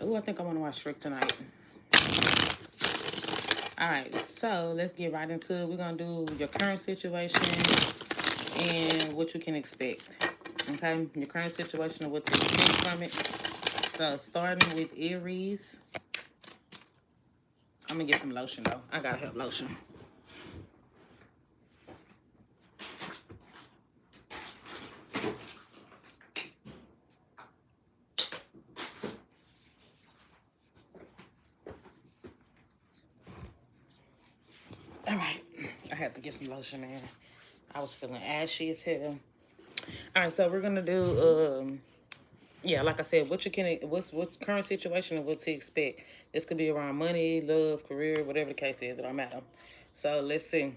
Oh, I think I want to watch Shrek tonight. All right, so let's get right into it. We're going to do your current situation and what you can expect. Okay, your current situation and what to expect from it. So starting with Aries. I'm going to get some lotion, though. I got to have lotion. All right, I had to get some lotion, man. I was feeling ashy as hell. All right, so we're gonna do yeah, like I said, what current situation and what to expect. This could be around money, love, career, whatever the case is. It don't matter. So let's see.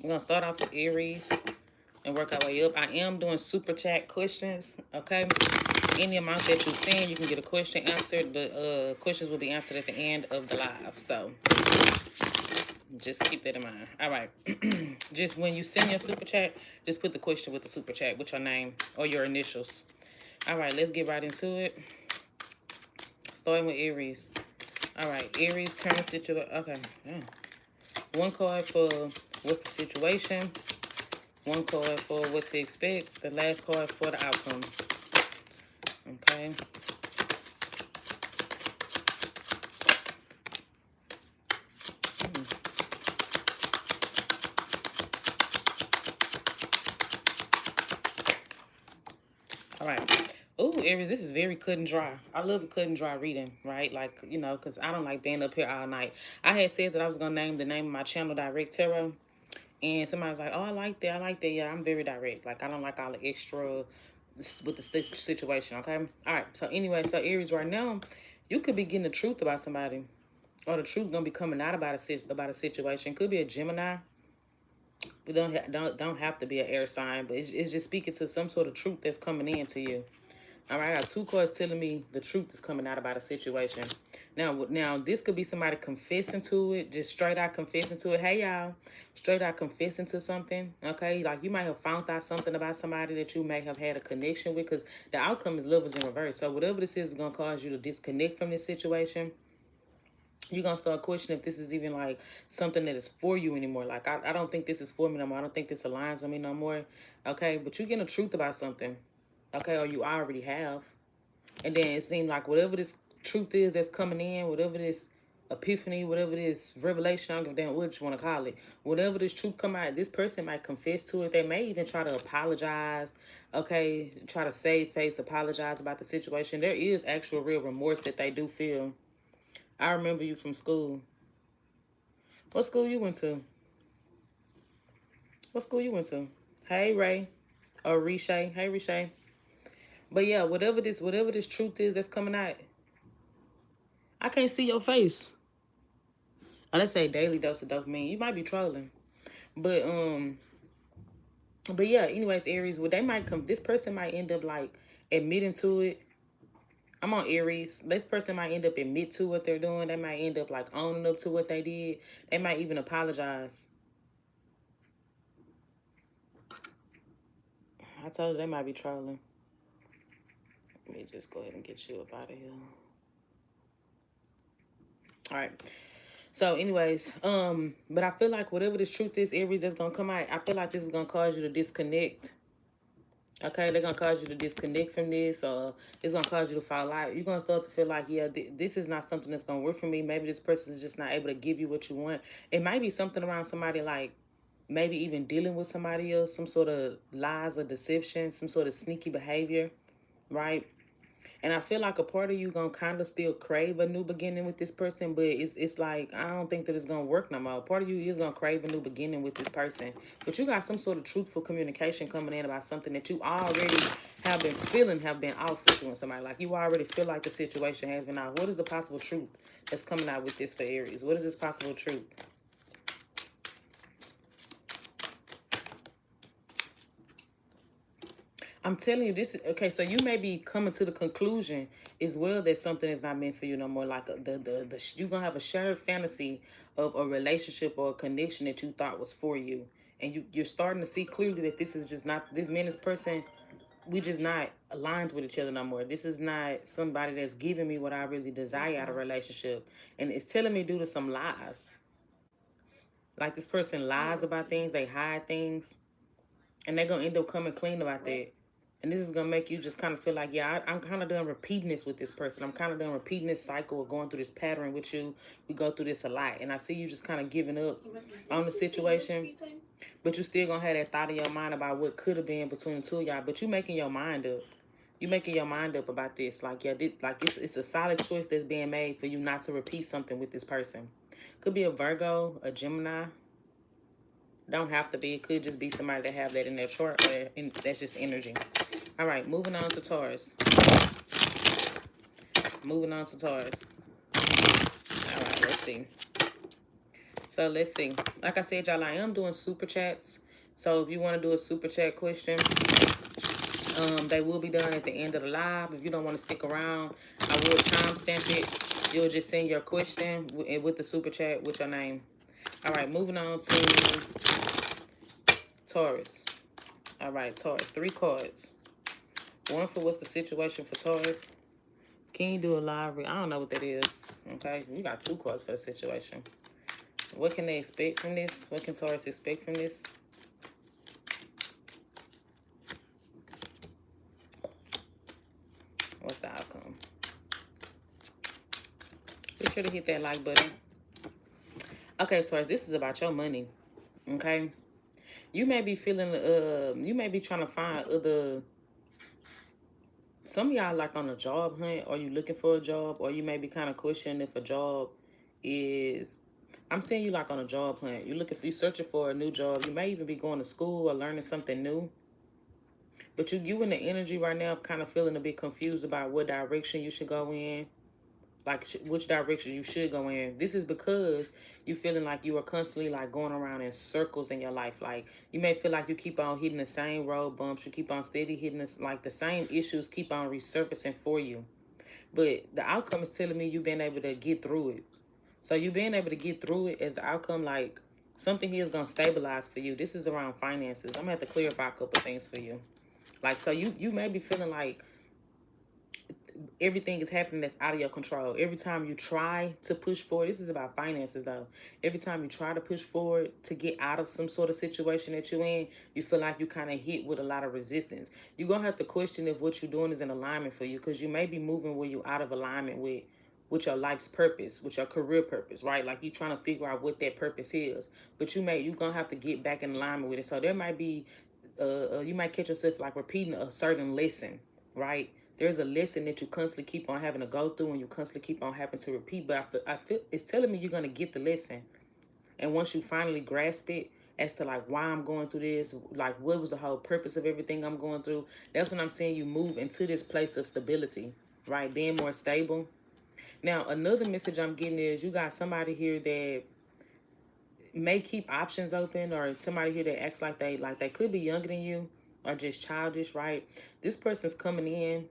We're gonna start off with Aries and work our way up. I am doing super chat questions. Okay, any amount that you're saying, you can get a question answered, but questions will be answered at the end of the live. So just keep that in mind. All right. Just when you send your super chat, just put the question with the super chat with your name or your initials. All right, let's get right into it. Starting with Aries. All right, Aries, current situation. Okay. Yeah. One card for what's the situation. One card for what to expect. The last card for the outcome. Okay. All right. Oh, Aries, this is very cut and dry. I love a cut and dry reading, right? Like, you know, because I don't like being up here all night. I had said that I was going to name the name of my channel Direct Tarot. And somebody was like, oh, I like that. I like that. Yeah, I'm very direct. Like, I don't like all the extra with the situation, okay? All right. So, anyway, so Aries, right now, you could be getting the truth about somebody. Or the truth going to be coming out about a situation. Could be a Gemini. We don't have to be an air sign, but it's just speaking to some sort of truth that's coming into you. All right, I got two cards telling me the truth is coming out about a situation. Now this could be somebody confessing to it, just straight out confessing to it. Hey, y'all, straight out confessing to something, okay? Like, you might have found out something about somebody that you may have had a connection with, because the outcome is lovers in reverse. So whatever this is going to cause you to disconnect from this situation. You're going to start questioning if this is even, like, something that is for you anymore. Like, I don't think this is for me no more. I don't think this aligns with me no more, okay? But you're getting the truth about something, okay? Or you already have. And then it seemed like whatever this truth is that's coming in, whatever this epiphany, whatever this revelation, I don't give a damn what you want to call it. Whatever this truth come out, this person might confess to it. They may even try to apologize, okay? Try to save face, apologize about the situation. There is actual real remorse that they do feel. I remember you from school. What school you went to? What school you went to? Hey, Ray. Or Rishay. Hey, Rishay. But yeah, whatever this truth is that's coming out, I can't see your face. Oh, let's say daily dose of dopamine. You might be trolling. But yeah, anyways, Aries, well, they might come, this person might end up like admitting to it. I'm on Aries. This person might end up admit to what they're doing. They might end up like owning up to what they did. They might even apologize. I told you they might be trolling. Let me just go ahead and get you up out of here. All right. So anyways, but I feel like whatever this truth is, Aries, that's going to come out, I feel like this is going to cause you to disconnect. Okay, they're going to cause you to disconnect from this, or it's going to cause you to fall out. You're going to start to feel like, yeah, this is not something that's going to work for me. Maybe this person is just not able to give you what you want. It might be something around somebody, like maybe even dealing with somebody else, some sort of lies or deception, some sort of sneaky behavior, right? And I feel like a part of you gonna kind of still crave a new beginning with this person, but it's like, I don't think that it's gonna work no more. A part of you is gonna crave a new beginning with this person, but you got some sort of truthful communication coming in about something that you already have been feeling have been off with you and somebody. Like, you already feel like the situation has been off. What is the possible truth that's coming out with this for Aries? What is this possible truth? I'm telling you, this is okay. So you may be coming to the conclusion as well that something is not meant for you no more. Like you're gonna have a shattered fantasy of a relationship or a connection that you thought was for you, and you're starting to see clearly that this is just not this man, this person. we just not aligned with each other no more. This is not somebody that's giving me what I really desire out of a relationship. And it's telling me due to some lies. Like this person lies about things, they hide things, and they're going to end up coming clean about that. And this is going to make you just kind of feel like, yeah, I'm kind of done repeating this with this person. I'm kind of done repeating this cycle of going through this pattern with you. We go through this a lot. And I see you just kind of giving up on the situation. But you still going to have that thought in your mind about what could have been between the two of y'all. But you making your mind up. You making your mind up about this. Like, yeah, it's a solid choice that's being made for you not to repeat something with this person. Could be a Virgo, a Gemini. Don't have to be. It could just be somebody that have that in their chart. That's just energy. All right, moving on to Taurus. Moving on to Taurus. All right, let's see. So let's see. Like I said, y'all, I am doing super chats. So if you want to do a super chat question, they will be done at the end of the live. If you don't want to stick around, I will timestamp it. You'll just send your question with the super chat with your name. All right, moving on to Taurus. All right, Taurus, 3 cards. One for what's the situation for Taurus. Can you do a live read? I don't know what that is. Okay, you got 2 cards for the situation. What can they expect from this? What can Taurus expect from this? What's the outcome? Be sure to hit that like button. Okay, Taurus, this is about your money. Okay? You may be feeling, you may be trying to find other, some of y'all like on a job hunt, or you looking for a job, or you may be kind of questioning if a job is, I'm saying you like on a job hunt. You searching for a new job. You may even be going to school or learning something new. But you in the energy right now kind of feeling a bit confused about what direction you should go in. Like which direction you should go in. This is because you feeling like you are constantly like going around in circles in your life. Like you may feel like you keep on hitting the same road bumps. You keep on steady hitting this, like the same issues keep on resurfacing for you. But the outcome is telling me you've been able to get through it. So you being able to get through it as the outcome, like something here is going to stabilize for you. This is around finances. I'm going to have to clarify a couple things for you. Like, so you may be feeling like everything is happening that's out of your control. Every time you try to push forward, this is about finances though. Every time you try to push forward to get out of some sort of situation that you're in, you feel like you kind of hit with a lot of resistance. You're going to have to question if what you're doing is in alignment for you, because you may be moving where you're out of alignment with your life's purpose, with your career purpose, right? Like you trying to figure out what that purpose is, but you're going to have to get back in alignment with it. So there might be, you might catch yourself like repeating a certain lesson, right? There's a lesson that you constantly keep on having to go through and you constantly keep on having to repeat. But I feel it's telling me you're going to get the lesson. And once you finally grasp it as to like why I'm going through this, like what was the whole purpose of everything I'm going through, that's when I'm seeing you move into this place of stability, right? Being more stable. Now, another message I'm getting is you got somebody here that may keep options open, or somebody here that acts like they could be younger than you or just childish, right? This person's coming in.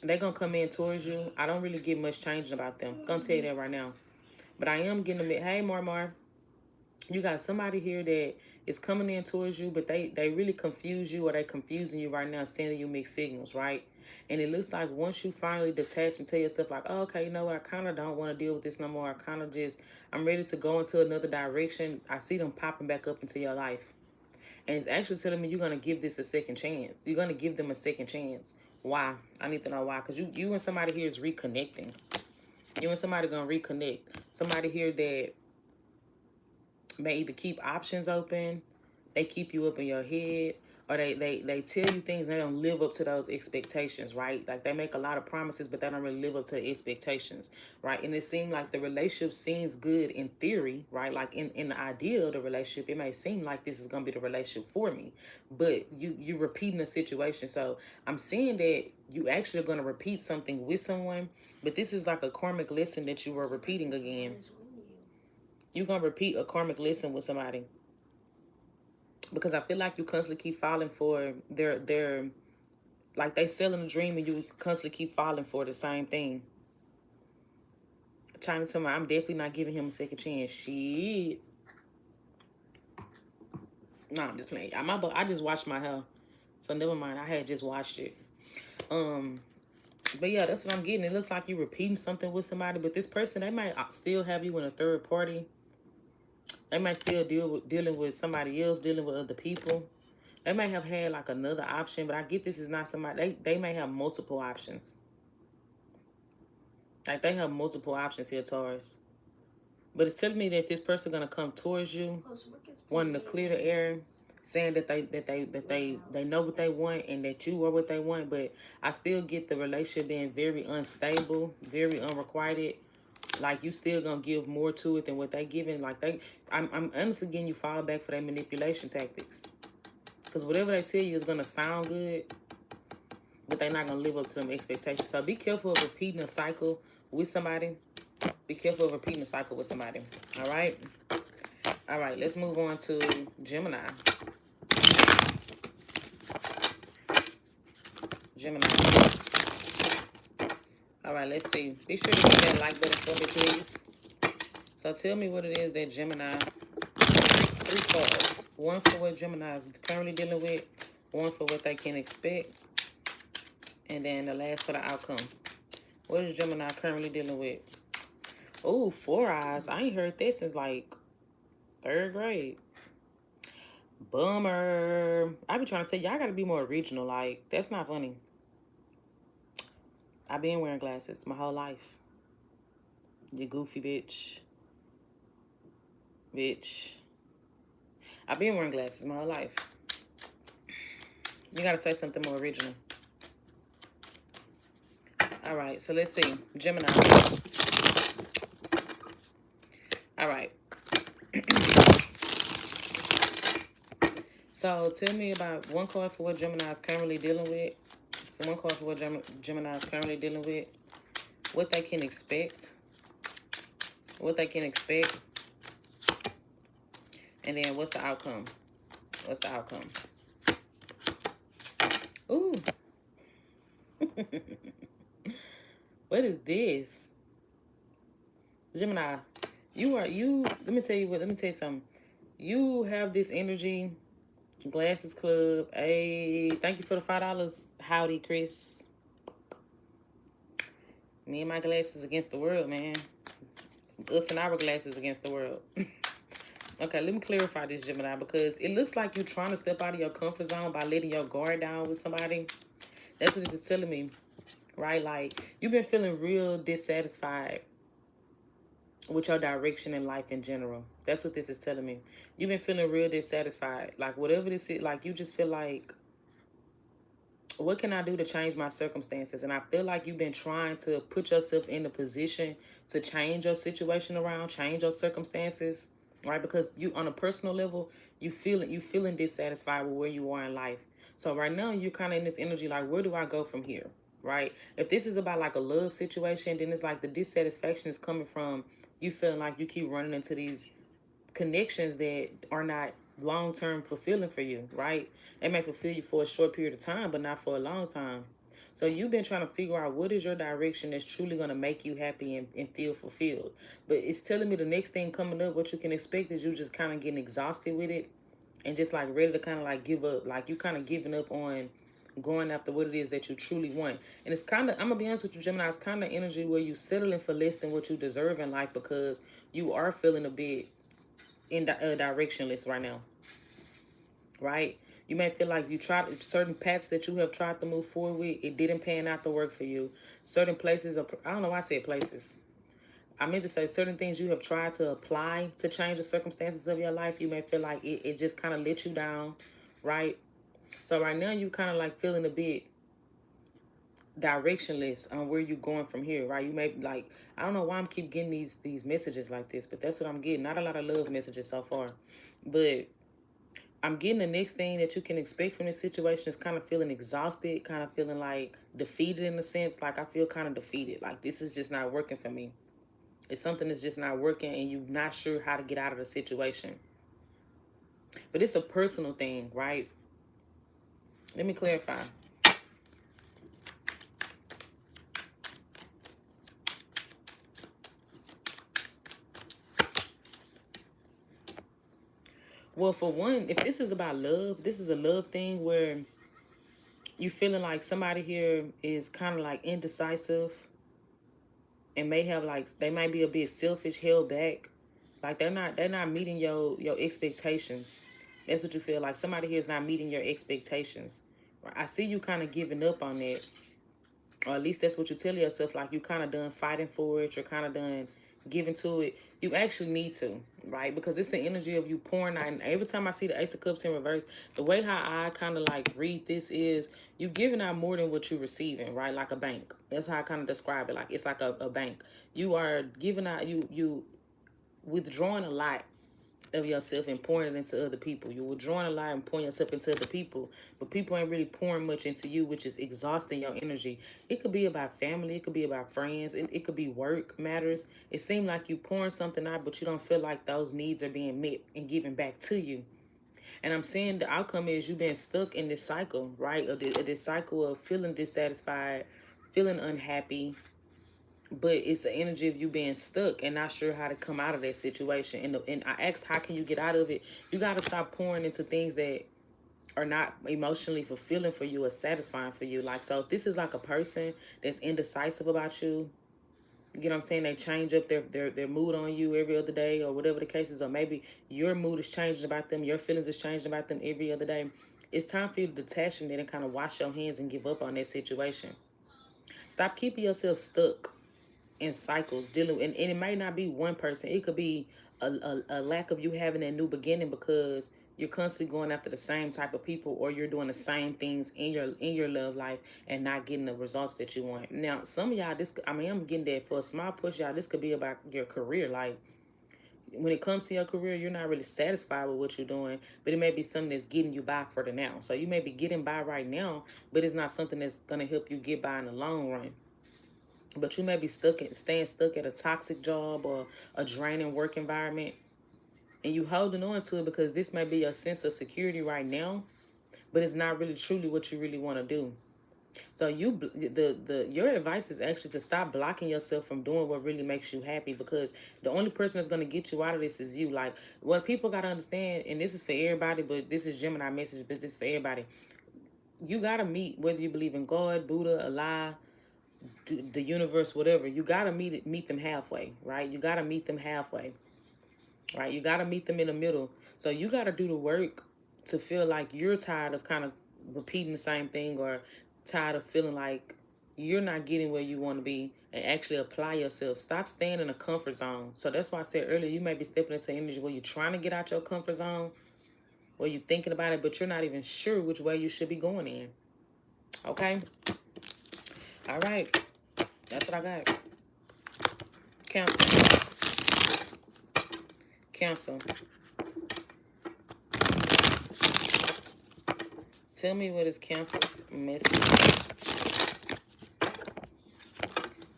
They're going to come in towards you. I don't really get much changing about them. Gonna tell you that right now. But I am getting a bit, hey, Marmar. You got somebody here that is coming in towards you, but they really confuse you, or they confusing you right now, sending you mixed signals, right? And it looks like once you finally detach and tell yourself like, oh, okay, you know what? I kind of don't want to deal with this no more. I'm ready to go into another direction. I see them popping back up into your life. And it's actually telling me you're going to give this a second chance. You're going to give them a second chance. Why? I need to know why. Because you and somebody here is reconnecting. You and somebody going to reconnect. Somebody here that may either keep options open, they keep you up in your head, or they tell you things and they don't live up to those expectations, right? Like they make a lot of promises, but they don't really live up to the expectations, right? And it seemed like the relationship seems good in theory, right? Like in the idea of the relationship, it may seem like this is going to be the relationship for me, but you're repeating the situation. So I'm seeing that you actually are going to repeat something with someone, but this is like a karmic lesson that you were repeating again. You're going to repeat a karmic lesson with somebody. Because I feel like you constantly keep falling for their like they selling a dream and you constantly keep falling for the same thing. Trying to tell me I'm definitely not giving him a second chance. Shit. No, I'm just playing. I just washed my hair. So never mind. I had just watched it. But yeah, that's what I'm getting. It looks like you're repeating something with somebody, but this person, they might still have you in a third party. They might still dealing with somebody else, dealing with other people. They may have had like another option, but I get this is not somebody. They may have multiple options. Like they have multiple options here, Taurus. But it's telling me that this person gonna come towards you, wanting to clear the air, saying that they know what they want and that you are what they want. But I still get the relationship being very unstable, very unrequited. Like you still gonna give more to it than what they giving. Like I'm honestly getting you fall back for their manipulation tactics. Because whatever they tell you is gonna sound good, but they're not gonna live up to them expectations. So be careful of repeating a cycle with somebody. Be careful of repeating a cycle with somebody. All right. All right. Let's move on to Gemini. Gemini. All right. Let's see. Be sure to hit that like button for me, please. So tell me what it is that Gemini. 3 cards. One for what Gemini is currently dealing with. One for what they can expect. And then the last for the outcome. What is Gemini currently dealing with? Oh, 4 eyes. I ain't heard that since like 3rd grade. Bummer. I be trying to tell you, I gotta be more original. Like, that's not funny. I've been wearing glasses my whole life. You goofy bitch. Bitch. I've been wearing glasses my whole life. You gotta say something more original. All right, so let's see. Gemini. All right. So tell me about one card for what Gemini is currently dealing with. So one card for what Gemini is currently dealing with. What they can expect. What they can expect. And then what's the outcome? What's the outcome? Ooh. What is this? Gemini, let me tell you something. You have this energy. Glasses Club. Hey, thank you for the $5. Howdy, Chris. Me and my glasses against the world, man. Us and our glasses against the world. Okay, let me clarify this, Gemini, because it looks like you're trying to step out of your comfort zone by letting your guard down with somebody. That's what it's telling me, right? Like, you've been feeling real dissatisfied with your direction in life in general. That's what this is telling me. You've been feeling real dissatisfied. Like, whatever this is, like, you just feel like, what can I do to change my circumstances? And I feel like you've been trying to put yourself in the position to change your situation around, change your circumstances, right? Because you, on a personal level, you feeling dissatisfied with where you are in life. So right now you're kind of in this energy like, where do I go from here, right? If this is about like a love situation, then it's like the dissatisfaction is coming from you feeling like you keep running into these connections that are not long-term fulfilling for you, right? They may fulfill you for a short period of time, but not for a long time. So you've been trying to figure out what is your direction that's truly going to make you happy and feel fulfilled. But it's telling me the next thing coming up, what you can expect is you just kind of getting exhausted with it and just like ready to kind of like give up. Like you kind of giving up on going after what it is that you truly want. And it's kind of, I'm going to be honest with you, Gemini, it's kind of energy where you settling for less than what you deserve in life because you are feeling a bit directionless right now, right? You may feel like you tried certain paths that you have tried to move forward with, it didn't pan out to work for you. Certain places, I don't know why I said places. I meant to say certain things you have tried to apply to change the circumstances of your life. You may feel like it just kind of let you down, right? So right now you kind of like feeling a bit directionless on where you're going from here, right? You may like, I don't know why I'm keep getting these messages like this, but that's what I'm getting. Not a lot of love messages so far, but I'm getting the next thing that you can expect from this situation is kind of feeling exhausted, kind of feeling like defeated in a sense. Like I feel kind of defeated. Like this is just not working for me. It's something that's just not working and you're not sure how to get out of the situation. But it's a personal thing, right? Let me clarify. Well, for one, if this is about love, this is a love thing where You feeling like somebody here is kind of like indecisive and may have like, they might be a bit selfish, held back. Like they're not meeting your expectations. That's what you feel like. Somebody here is not meeting your expectations. I see you kind of giving up on that, or at least that's what you tell yourself. Like you kind of done fighting for it. You're kind of done giving to it. You actually need to, right? Because it's the energy of you pouring out. And every time I see the Ace of Cups in reverse, the way how I kind of like read this is you giving out more than what you're receiving, right? Like a bank. That's how I kind of describe it. Like it's like a bank. You are giving out. You withdrawing a lot of yourself and pouring it into other people. You're withdrawing a lot and pouring yourself into other people, but people ain't really pouring much into you, which is exhausting your energy. It could be about family, it could be about friends, it could be work matters. It seems like you pouring something out, but you don't feel like those needs are being met and given back to you. And I'm saying the outcome is you've been stuck in this cycle, right? Of this cycle of feeling dissatisfied, feeling unhappy, but it's the energy of you being stuck and not sure how to come out of that situation. And I asked, how can you get out of it? You got to stop pouring into things that are not emotionally fulfilling for you or satisfying for you. Like, so if this is like a person that's indecisive about you, you know what I'm saying? They change up their mood on you every other day or whatever the case is, or maybe your mood is changing about them, your feelings is changing about them every other day. It's time for you to detach from that and kind of wash your hands and give up on that situation. Stop keeping yourself stuck in cycles dealing with, and it might not be one person. It could be a lack of you having a new beginning because you're constantly going after the same type of people, or you're doing the same things in your love life and not getting the results that you want. Now some of y'all, this, I mean, I'm getting that for a small push, y'all. This could be about your career. Like when it comes to your career, you're not really satisfied with what you're doing, but it may be something that's getting you by for the now. So you may be getting by right now, but it's not something that's going to help you get by in the long run. But you may be staying stuck at a toxic job or a draining work environment, and you holding on to it because this may be your sense of security right now, but it's not really truly what you really want to do. So your advice is actually to stop blocking yourself from doing what really makes you happy, because the only person that's going to get you out of this is you. Like, what people got to understand, and this is for everybody, but this is Gemini message, but this is for everybody. You got to meet, whether you believe in God, Buddha, Allah, the universe, whatever, you gotta meet them halfway, right? You gotta meet them halfway, right? You gotta meet them in the middle. So you gotta do the work to feel like you're tired of kind of repeating the same thing, or tired of feeling like you're not getting where you want to be, and actually apply yourself. Stop staying in a comfort zone. So that's why I said earlier, you may be stepping into energy where you're trying to get out your comfort zone, where you're thinking about it, but you're not even sure which way you should be going in. Okay? All right. That's what I got. Cancer. Cancer. Tell me what is Cancer's message.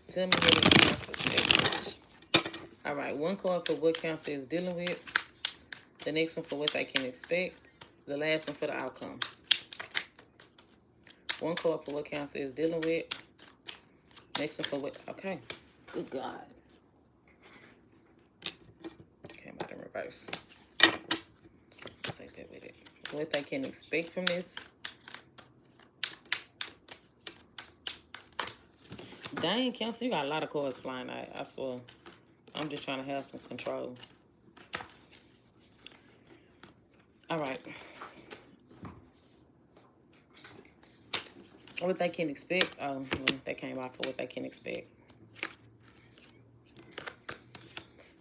Tell me what is Cancer's message. All right, one card for what Cancer is dealing with. The next one for what they can expect. The last one for the outcome. One card for what Cancer is dealing with. Next one for what... Okay. Good God. Came out in reverse. Take that with it. What they can expect from this. Dang, Cancer, you got a lot of cards flying out. I swear. I'm just trying to have some control. All right. What they can expect. Oh, that came out for what they can expect.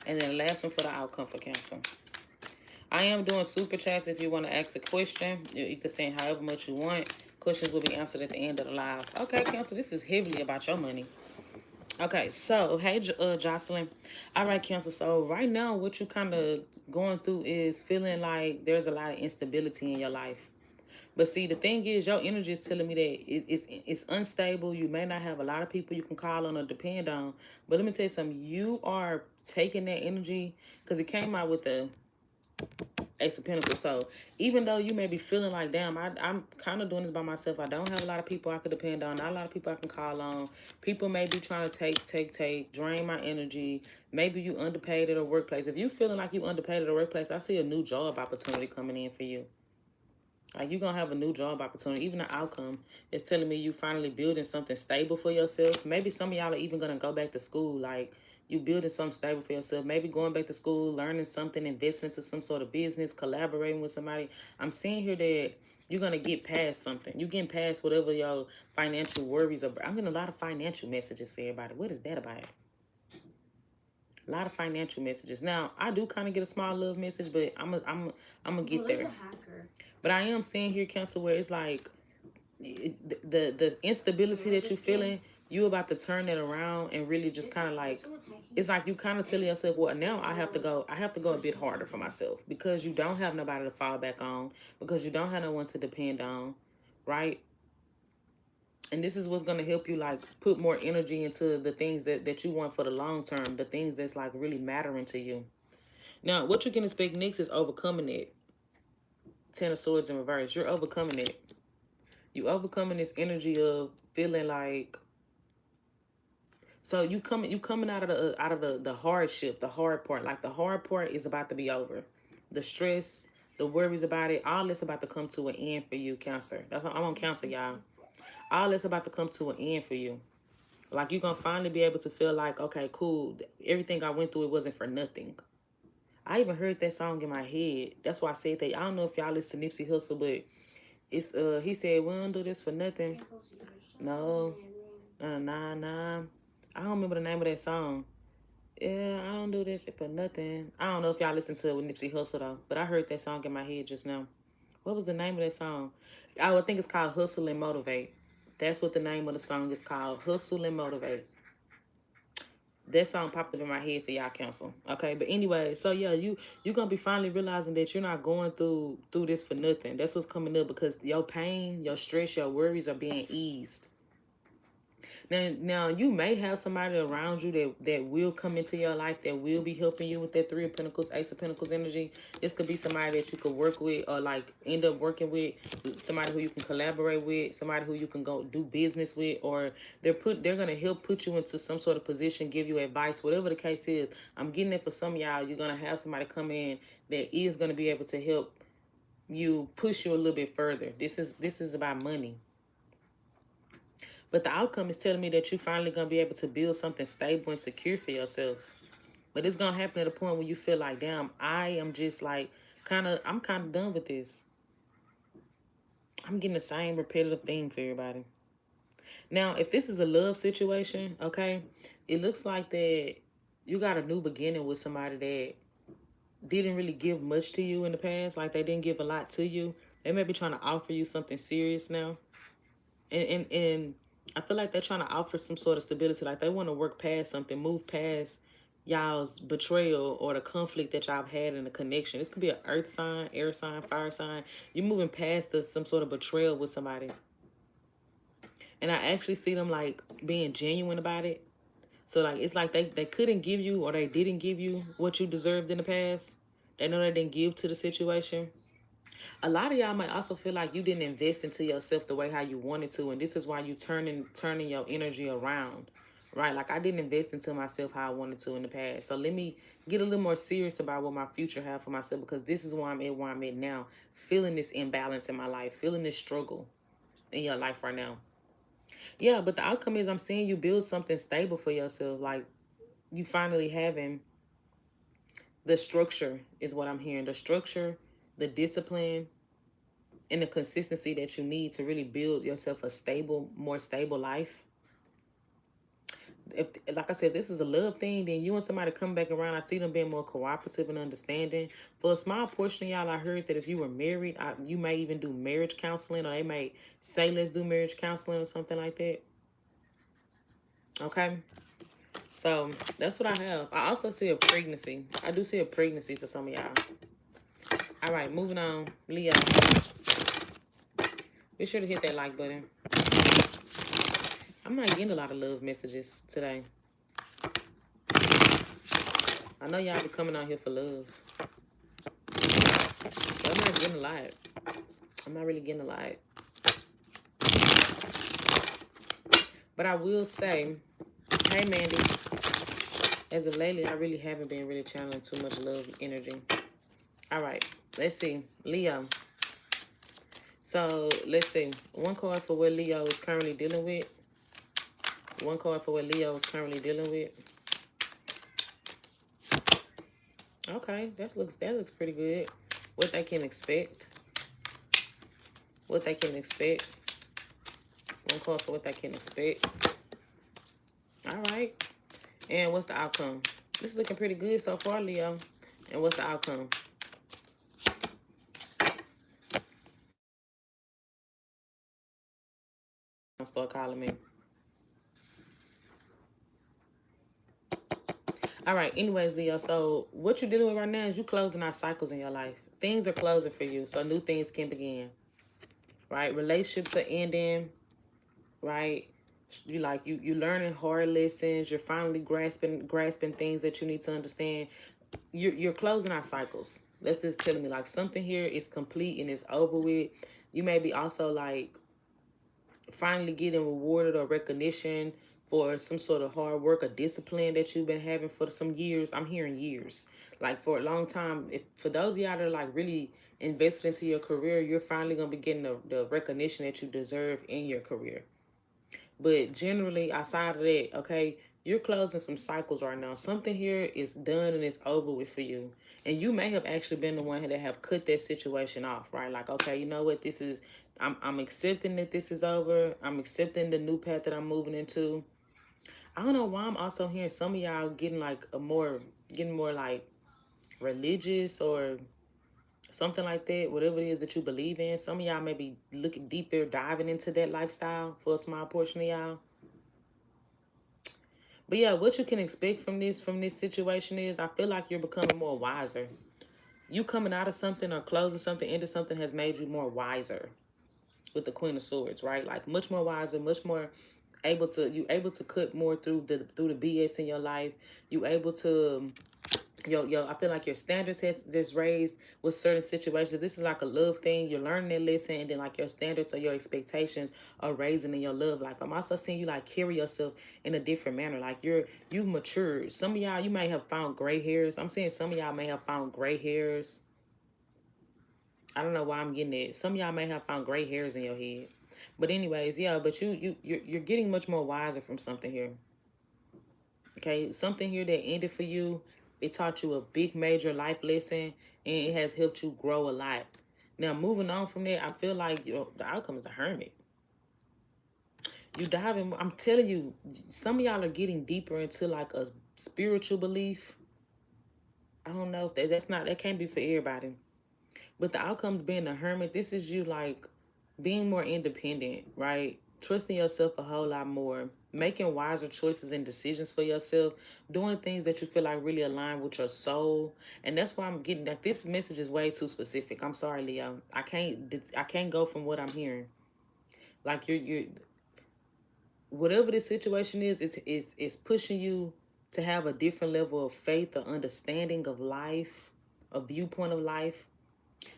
And then the last one for the outcome for Cancer. I am doing super chats. If you want to ask a question, you can send however much you want. Questions will be answered at the end of the live. Okay, Cancer, this is heavily about your money. Okay, so, hey, Jocelyn. All right, Cancer. So, right now, what you kind of going through is feeling like there's a lot of instability in your life. But see, the thing is, your energy is telling me that it's unstable. You may not have a lot of people you can call on or depend on. But let me tell you something. You are taking that energy, because it came out with the Ace of Pentacles. So even though you may be feeling like, damn, I'm kind of doing this by myself. I don't have a lot of people I could depend on. Not a lot of people I can call on. People may be trying to take, drain my energy. Maybe you underpaid at a workplace. If you feeling like you underpaid at a workplace, I see a new job opportunity coming in for you. Like, you're going to have a new job opportunity. Even the outcome is telling me you finally building something stable for yourself. Maybe some of y'all are even going to go back to school. Like, you building something stable for yourself. Maybe going back to school, learning something, investing into some sort of business, collaborating with somebody. I'm seeing here that you're going to get past something. You're getting past whatever your financial worries are. I'm getting a lot of financial messages for everybody. What is that about? A lot of financial messages. Now, I do kind of get a small love message, but I'm gonna get there. A hacker. But I am seeing here, Cancer, where it's like the instability that you're feeling, you about to turn it around and really just kind of like, it's like you kind of tell yourself, well, now I have to go a bit harder for myself, because you don't have nobody to fall back on, because you don't have no one to depend on, right? And this is what's going to help you, like, put more energy into the things that you want for the long term, the things that's, like, really mattering to you. Now, what you can expect next is overcoming it. Ten of Swords in reverse. You're overcoming it. You overcoming this energy of feeling like, so you coming out of the hardship, the hard part. Like, the hard part is about to be over. The stress, the worries about it, all this about to come to an end for you, Cancer. That's what I'm on, Cancer, y'all. All this about to come to an end for you. Like, you're going to finally be able to feel like, okay, cool. Everything I went through, it wasn't for nothing. I even heard that song in my head. That's why I said that. I don't know if y'all listen to Nipsey Hussle, but it's he said, we don't do this for nothing. No. Nah. I don't remember the name of that song. Yeah, I don't do this for nothing. I don't know if y'all listen to it with Nipsey Hussle, though. But I heard that song in my head just now. What was the name of that song? I would think it's called Hustle and Motivate. That's what the name of the song is called. Hustle and Motivate. That song popped up in my head for y'all, Council. Okay, but anyway, so yeah, you're gonna be finally realizing that you're not going through this for nothing. That's what's coming up, because your pain, your stress, your worries are being eased. Now you may have somebody around you that will come into your life, that will be helping you with that Three of Pentacles, Ace of Pentacles energy. This could be somebody that you could work with, or like end up working with, somebody who you can collaborate with, somebody who you can go do business with, or they're gonna help put you into some sort of position, give you advice, whatever the case is. I'm getting it for some of y'all. You're gonna have somebody come in that is gonna be able to help you, push you a little bit further. This is about money. But the outcome is telling me that you're finally going to be able to build something stable and secure for yourself. But it's going to happen at a point where you feel like, damn, I am just like, I'm kind of done with this. I'm getting the same repetitive thing for everybody. Now, if this is a love situation, okay, it looks like that you got a new beginning with somebody that didn't really give much to you in the past. Like, they didn't give a lot to you. They may be trying to offer you something serious now. And I feel like they're trying to offer some sort of stability. Like, they want to work past something, move past y'all's betrayal or the conflict that y'all had in the connection. This could be an earth sign, air sign, fire sign. You're moving past some sort of betrayal with somebody. And I actually see them, like, being genuine about it. So, like, it's like they couldn't give you, or they didn't give you what you deserved in the past. They know they didn't give to the situation. A lot of y'all might also feel like you didn't invest into yourself the way how you wanted to, and this is why you turning your energy around, right? Like, I didn't invest into myself how I wanted to in the past. So let me get a little more serious about what my future have for myself, because this is where I'm at now, feeling this imbalance in my life, feeling this struggle in your life right now. Yeah, but the outcome is I'm seeing you build something stable for yourself. Like, you finally having the structure is what I'm hearing. The structure, the discipline, and the consistency that you need to really build yourself a more stable life. If, like I said, if this is a love thing, then you and somebody come back around. I see them being more cooperative and understanding. For a small portion of y'all, I heard that if you were married, you may even do marriage counseling, or they may say, let's do marriage counseling or something like that. Okay? So that's what I have. I also see a pregnancy. I do see a pregnancy for some of y'all. All right, moving on. Leo. Be sure to hit that like button. I'm not getting a lot of love messages today. I know y'all be coming out here for love. But I'm not getting a lot. I'm not really getting a lot. But I will say, hey, Mandy. As of lately, I really haven't been really channeling too much love energy. All right, let's see. Leo. So let's see. One card for what Leo is currently dealing with. One card for what Leo is currently dealing with. Okay, that looks pretty good. What they can expect. What they can expect. One card for what they can expect. All right. And what's the outcome? This is looking pretty good so far, Leo. And what's the outcome? Start calling me. All right. Anyways, Leo. So what you're dealing with right now is you closing out cycles in your life. Things are closing for you, so new things can begin. Right. Relationships are ending. Right. You learning hard lessons. You're finally grasping things that you need to understand. You're closing out cycles. That's just telling me like something here is complete and it's over with. You may be also like finally getting rewarded or recognition for some sort of hard work or discipline that you've been having for some years. I'm hearing years. Like for a long time. If for those of y'all that are like really invested into your career, you're finally gonna be getting the recognition that you deserve in your career. But generally, outside of that, okay, you're closing some cycles right now. Something here is done and it's over with for you. And you may have actually been the one that have cut that situation off, right? Like, okay, you know what, I'm accepting that this is over. I'm accepting the new path that I'm moving into. I don't know why I'm also hearing some of y'all getting more like religious or something like that, whatever it is that you believe in. Some of y'all may be looking deeper, diving into that lifestyle for a small portion of y'all. But yeah, what you can expect from this situation is I feel like you're becoming more wiser. You coming out of something or closing something into something has made you more wiser with the Queen of Swords, right? Like much more wiser, much more able to cut more through the BS in your life. You able to I feel like your standards has just raised with certain situations. This is like a love thing. You're learning that lesson, and then like your standards or your expectations are raising in your love life. I'm also seeing you like carry yourself in a different manner. Like you've matured. Some of y'all, you may have found gray hairs. I'm saying some of y'all may have found gray hairs. I don't know why I'm getting it. Some of y'all may have found gray hairs in your head. But anyways, yeah, but you're getting much more wiser from something here. Okay, something here that ended for you, it taught you a big major life lesson and it has helped you grow a lot. Now, moving on from there, I feel like the outcome is the Hermit. You diving, I'm telling you, some of y'all are getting deeper into like a spiritual belief. I don't know if that can't be for everybody. But the outcome being the Hermit, this is you like being more independent, right? Trusting yourself a whole lot more, making wiser choices and decisions for yourself, doing things that you feel like really align with your soul. And that's why I'm getting that this message is way too specific. I'm sorry, Leo. I can't go from what I'm hearing. Like you're whatever the situation is, it's pushing you to have a different level of faith or understanding of life, a viewpoint of life.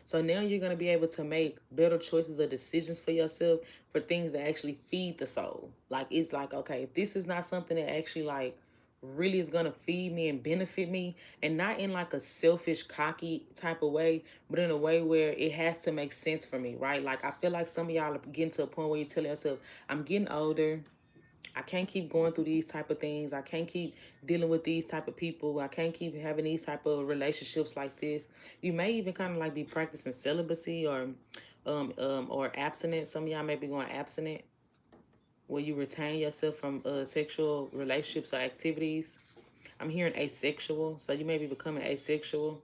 So now you're going to be able to make better choices or decisions for yourself for things that actually feed the soul. Like, it's like, okay, if this is not something that actually like really is going to feed me and benefit me, and not in like a selfish, cocky type of way, but in a way where it has to make sense for me, right? Like, I feel like some of y'all are getting to a point where you tell yourself, I'm getting older. I can't keep going through these type of things. I can't keep dealing with these type of people. I can't keep having these type of relationships like this. You may even kind of like be practicing celibacy or abstinence. Some of y'all may be going abstinent where you retain yourself from sexual relationships or activities. I'm hearing asexual, so you may be becoming asexual.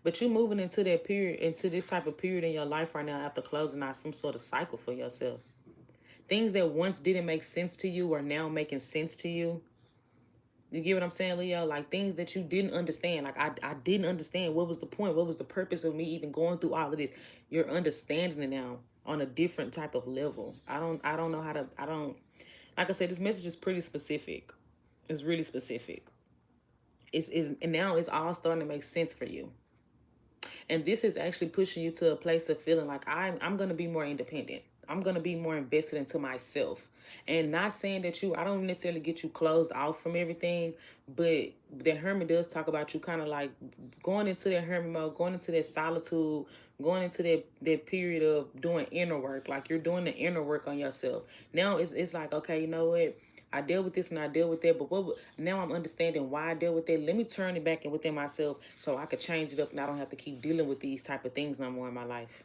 But you moving into that period, into this type of period in your life right now after closing out some sort of cycle for yourself. Things that once didn't make sense to you are now making sense to you. You get what I'm saying, Leo? Like things that you didn't understand. Like I didn't understand what was the point, what was the purpose of me even going through all of this. You're understanding it now on a different type of level. I don't know how to I don't like I said, this message is pretty specific. It's really specific. And now it's all starting to make sense for you. And this is actually pushing you to a place of feeling like I'm gonna be more independent. I'm going to be more invested into myself. And not saying that I don't necessarily get you closed off from everything, but the hermit does talk about you kind of like going into that hermit mode, going into that solitude, going into that period of doing inner work. Like you're doing the inner work on yourself. Now it's like, okay, you know what? I deal with this and I deal with that, but now I'm understanding why I deal with that. Let me turn it back in within myself so I could change it up and I don't have to keep dealing with these type of things no more in my life.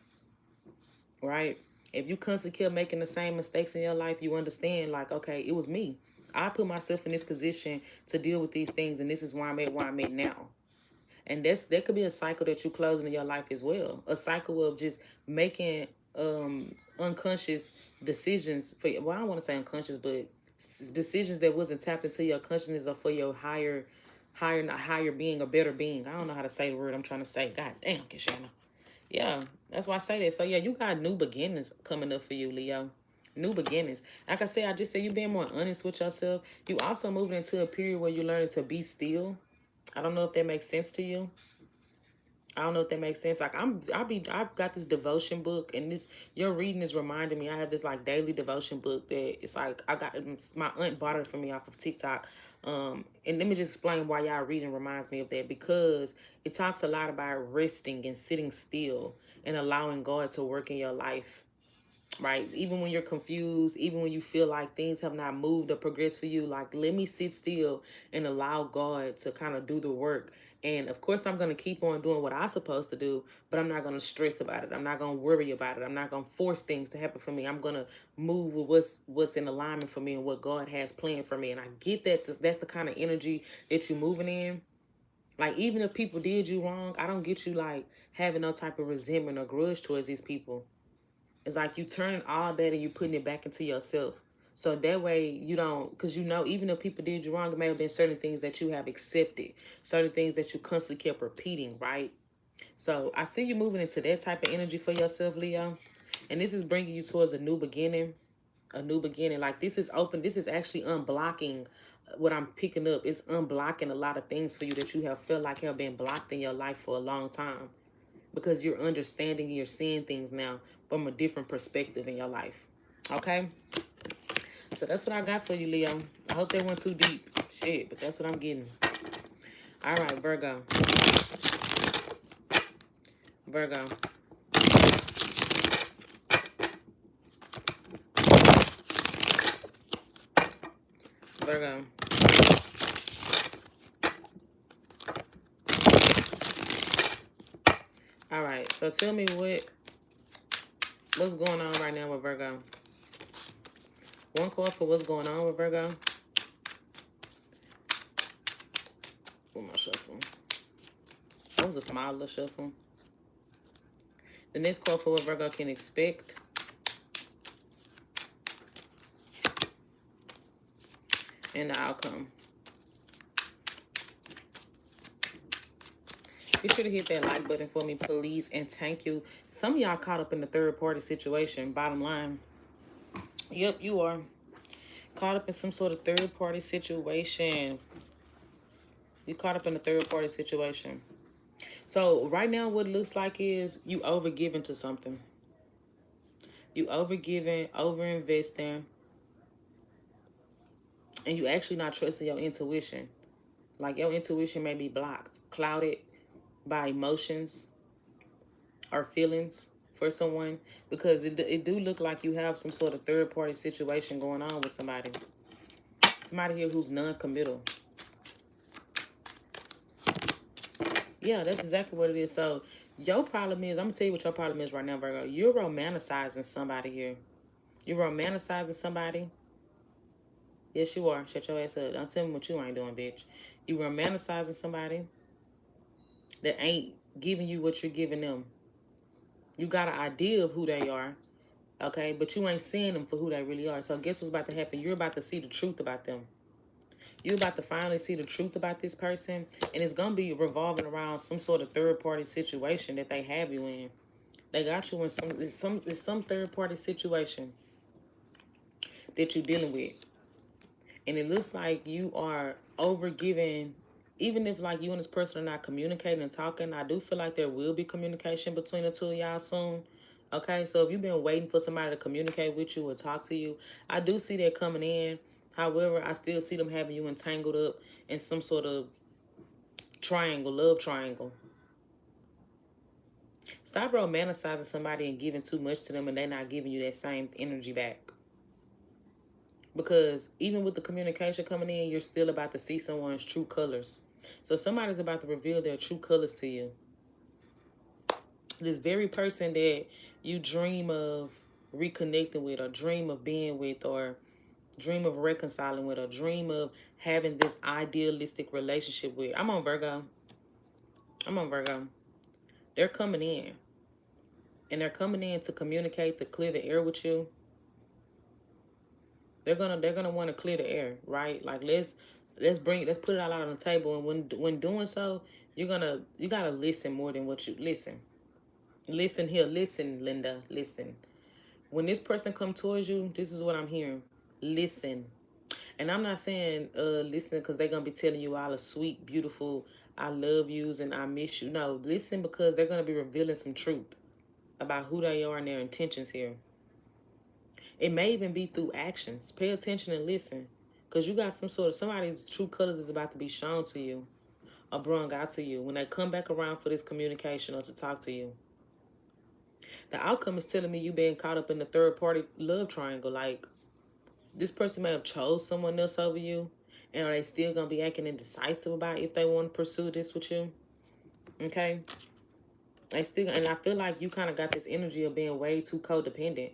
Right? If you constantly keep making the same mistakes in your life, you understand, like, okay, it was me. I put myself in this position to deal with these things, and this is why I'm at where I'm at now. And that could be a cycle that you closing in your life as well. A cycle of just making unconscious decisions for, well, I don't want to say unconscious, but decisions that wasn't tapped into your consciousness or for your higher being, a better being. I don't know how to say the word I'm trying to say. God damn, Kishana. Yeah, that's why I say that. So yeah, you got new beginnings coming up for you, Leo. New beginnings. Like I said, I just said you being more honest with yourself. You also moving into a period where you're learning to be still. I don't know if that makes sense to you. I don't know if that makes sense. Like I've got this devotion book, and your reading is reminding me. I have this like daily devotion book that it's like my aunt bought it for me off of TikTok. And let me just explain why y'all reading reminds me of that, because it talks a lot about resting and sitting still and allowing God to work in your life. Right? Even when you're confused, even when you feel like things have not moved or progressed for you, like, let me sit still and allow God to kind of do the work. And of course, I'm going to keep on doing what I'm supposed to do, but I'm not going to stress about it. I'm not going to worry about it. I'm not going to force things to happen for me. I'm going to move with what's in alignment for me and what God has planned for me. And I get that that's the kind of energy that you're moving in. Like, even if people did you wrong, I don't get you like having no type of resentment or grudge towards these people. It's like you turning all that and you putting it back into yourself. So that way you don't, because even if people did you wrong, it may have been certain things that you have accepted, certain things that you constantly kept repeating, right? So I see you moving into that type of energy for yourself, Leo. And this is bringing you towards a new beginning, a new beginning. Like, this is open. This is actually unblocking what I'm picking up. It's unblocking a lot of things for you that you have felt like have been blocked in your life for a long time, because you're understanding and you're seeing things now from a different perspective in your life. Okay? So that's what I got for you, Leo. I hope that went too deep. Shit, but that's what I'm getting. All right, Virgo. Virgo. Virgo. All right, so tell me what's going on right now with Virgo. One card for what's going on with Virgo. With my shuffle. That was a small little shuffle. The next card for what Virgo can expect. And the outcome. Be sure to hit that like button for me, please, and thank you. Some of y'all caught up in the third-party situation, bottom line. Yep, you are. Caught up in some sort of third-party situation. You caught up in a third-party situation. So right now what it looks like is you overgiving to something. You overgiving, overinvesting, and you actually not trusting your intuition. Like, your intuition may be blocked, clouded by emotions or feelings for someone, because it do look like you have some sort of third-party situation going on with somebody. Somebody here who's non-committal. Yeah, that's exactly what it is. So your problem is, I'm going to tell you what your problem is right now, Virgo. You're romanticizing somebody here. You're romanticizing somebody. Yes, you are. Shut your ass up. Don't tell me what you ain't doing, bitch. You romanticizing somebody that ain't giving you what you're giving them. You got an idea of who they are, okay? But you ain't seeing them for who they really are. So guess what's about to happen? You're about to see the truth about them. You're about to finally see the truth about this person, and it's going to be revolving around some sort of third-party situation that they have you in. They got you in some third-party situation that you're dealing with. And it looks like you are overgiving. Even if like you and this person are not communicating and talking, I do feel like there will be communication between the two of y'all soon. Okay, so if you've been waiting for somebody to communicate with you or talk to you, I do see that coming in. However, I still see them having you entangled up in some sort of triangle, love triangle. Stop romanticizing somebody and giving too much to them and they're not giving you that same energy back. Because even with the communication coming in, you're still about to see someone's true colors. So somebody's about to reveal their true colors to you. This very person that you dream of reconnecting with, or dream of being with, or dream of reconciling with, or dream of having this idealistic relationship with. I'm on Virgo. They're coming in. And they're coming in to communicate, to clear the air with you. They're gonna want to clear the air, right? Like let's put it all out on the table. And when doing so, you gotta listen more than what you listen. Listen here, listen, Linda, listen. When this person come towards you, this is what I'm hearing. Listen. And I'm not saying listen because they're going to be telling you all the sweet, beautiful, I love yous and I miss you. No, listen because they're going to be revealing some truth about who they are and their intentions here. It may even be through actions. Pay attention and listen because you got somebody's true colors is about to be shown to you or brung out to you when they come back around for this communication or to talk to you. The outcome is telling me you being caught up in the third party love triangle. Like, this person may have chose someone else over you, and are they still going to be acting indecisive about if they want to pursue this with you? Okay? And I feel like you kind of got this energy of being way too codependent.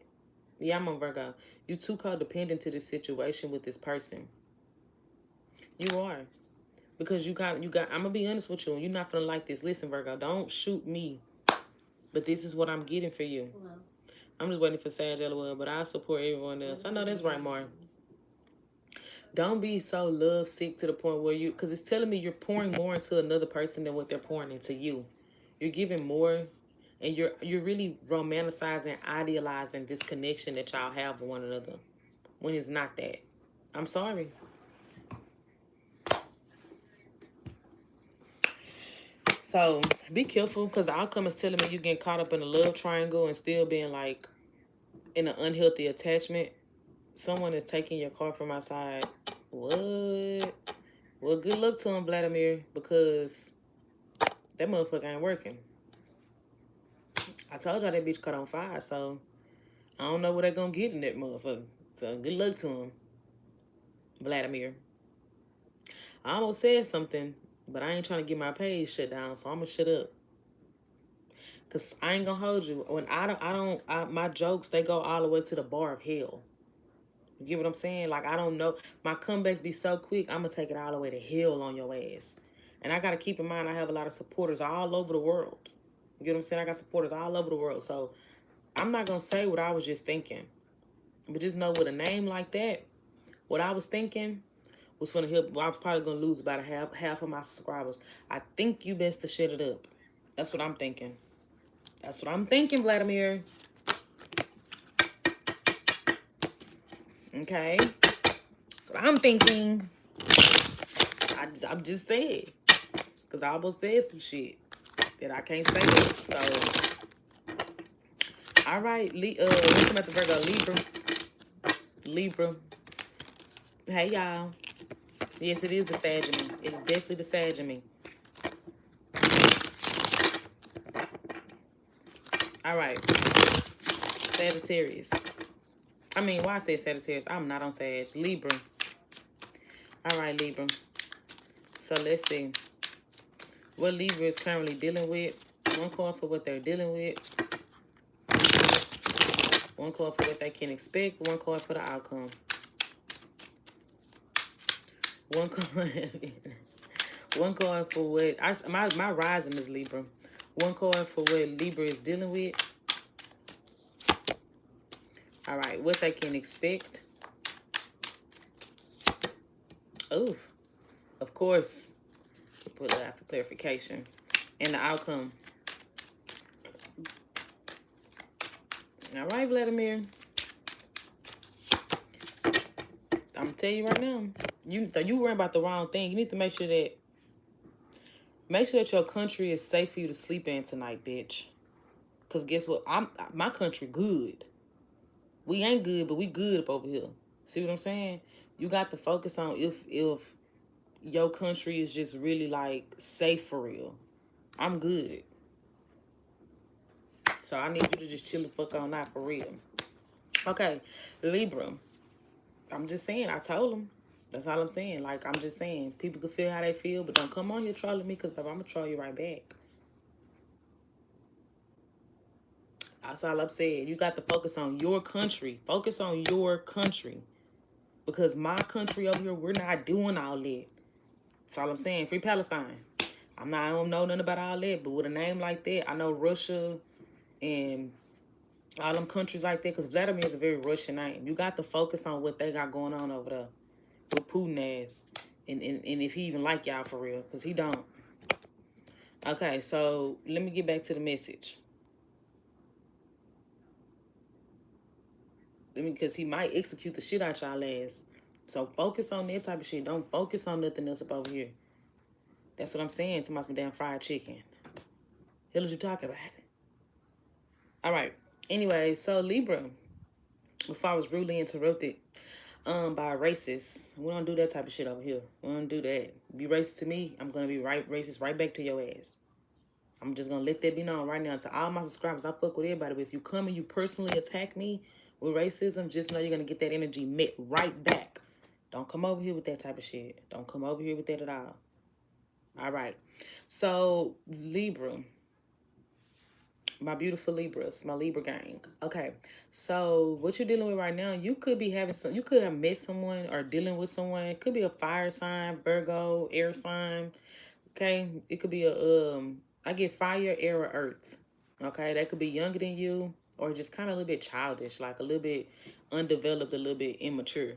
Yeah, I'm on Virgo. You too codependent to this situation with this person. You are. Because you got, I'm going to be honest with you, and you're not going to like this. Listen, Virgo, don't shoot me. But this is what I'm getting for you. Well, I'm just waiting for Sag LOL, but I support everyone else. I know that's right, Mark. Don't be so love sick to the point where because it's telling me you're pouring more into another person than what they're pouring into you. You're giving more, and you're really romanticizing, idealizing this connection that y'all have with one another when it's not that. I'm sorry. So be careful because the outcome is telling me you're getting caught up in a love triangle and still being like in an unhealthy attachment. Someone is taking your car from outside. What? Well, good luck to him, Vladimir, because that motherfucker ain't working. I told y'all that bitch caught on fire, so I don't know what they're gonna get in that motherfucker. So good luck to him, Vladimir. I almost said something, but I ain't trying to get my page shut down, so I'm gonna shut up. Cause I ain't gonna hold you. When my jokes, they go all the way to the bar of hell. You get what I'm saying? Like, I don't know. My comebacks be so quick, I'm going to take it all the way to hell on your ass. And I got to keep in mind, I have a lot of supporters all over the world. You get what I'm saying? I got supporters all over the world. So I'm not going to say what I was just thinking. But just know with a name like that, what I was thinking was going to help. Well, I was probably going to lose about half of my subscribers. I think you best to shut it up. That's what I'm thinking. That's what I'm thinking, Vladimir. Okay? That's what I'm thinking. I'm just saying. Because I almost said some shit that I can't say it. So, all right. Welcome at the Virgo. Libra. Hey, y'all. Yes, it is the Sag in me. It is definitely the Sag in me. All right. Sagittarius. I mean, why I say Sagittarius? I'm not on Sag. Libra. All right, Libra. So let's see what Libra is currently dealing with. One card for what they're dealing with. One card for what they can expect. One card for the outcome. One card. One card for what my rising is Libra. One card for what Libra is dealing with. All right, what they can expect. Oof. Of course. Put it out for clarification. And the outcome. All right, Vladimir. I'm going to tell you right now. You worrying about the wrong thing. You need to make sure that your country is safe for you to sleep in tonight, bitch. Because guess what? My country good. We ain't good, but we good up over here. See what I'm saying? You got to focus on if your country is just really like safe for real. I'm good. So I need you to just chill the fuck on out for real. Okay, Libra. I'm just saying, I told them. That's all I'm saying. Like, I'm just saying, people can feel how they feel, but don't come on here trolling me because, baby, I'm going to troll you right back. That's all I'm saying. You got to focus on your country. Focus on your country. Because my country over here, we're not doing all that. That's all I'm saying. Free Palestine. I don't know nothing about all that, but with a name like that, I know Russia and all them countries like that, because Vladimir is a very Russian name. You got to focus on what they got going on over there with Putin ass. And if he even like y'all for real, because he don't. Okay, so let me get back to the message. Because he might execute the shit out y'all ass. So focus on that type of shit. Don't focus on nothing else up over here. That's what I'm saying to my some damn fried chicken. Hell is you talking about? All right. Anyway, so Libra, before I was rudely interrupted by a racist, we don't do that type of shit over here. We don't do that. Be racist to me, I'm gonna be racist right back to your ass. I'm just gonna let that be known right now to all my subscribers. I fuck with everybody, but if you come and you personally attack me with racism, just know you're gonna get that energy met right back. Don't come over here with that type of shit. Don't come over here with that at all. All right. So Libra, my beautiful Libras, my Libra gang. Okay, so what you're dealing with right now, you could be having you could have met someone or dealing with someone. It could be a fire sign, Virgo, air sign. Okay, it could be I get fire, air, or earth. Okay, that could be younger than you or just kind of a little bit childish, like a little bit undeveloped, a little bit immature.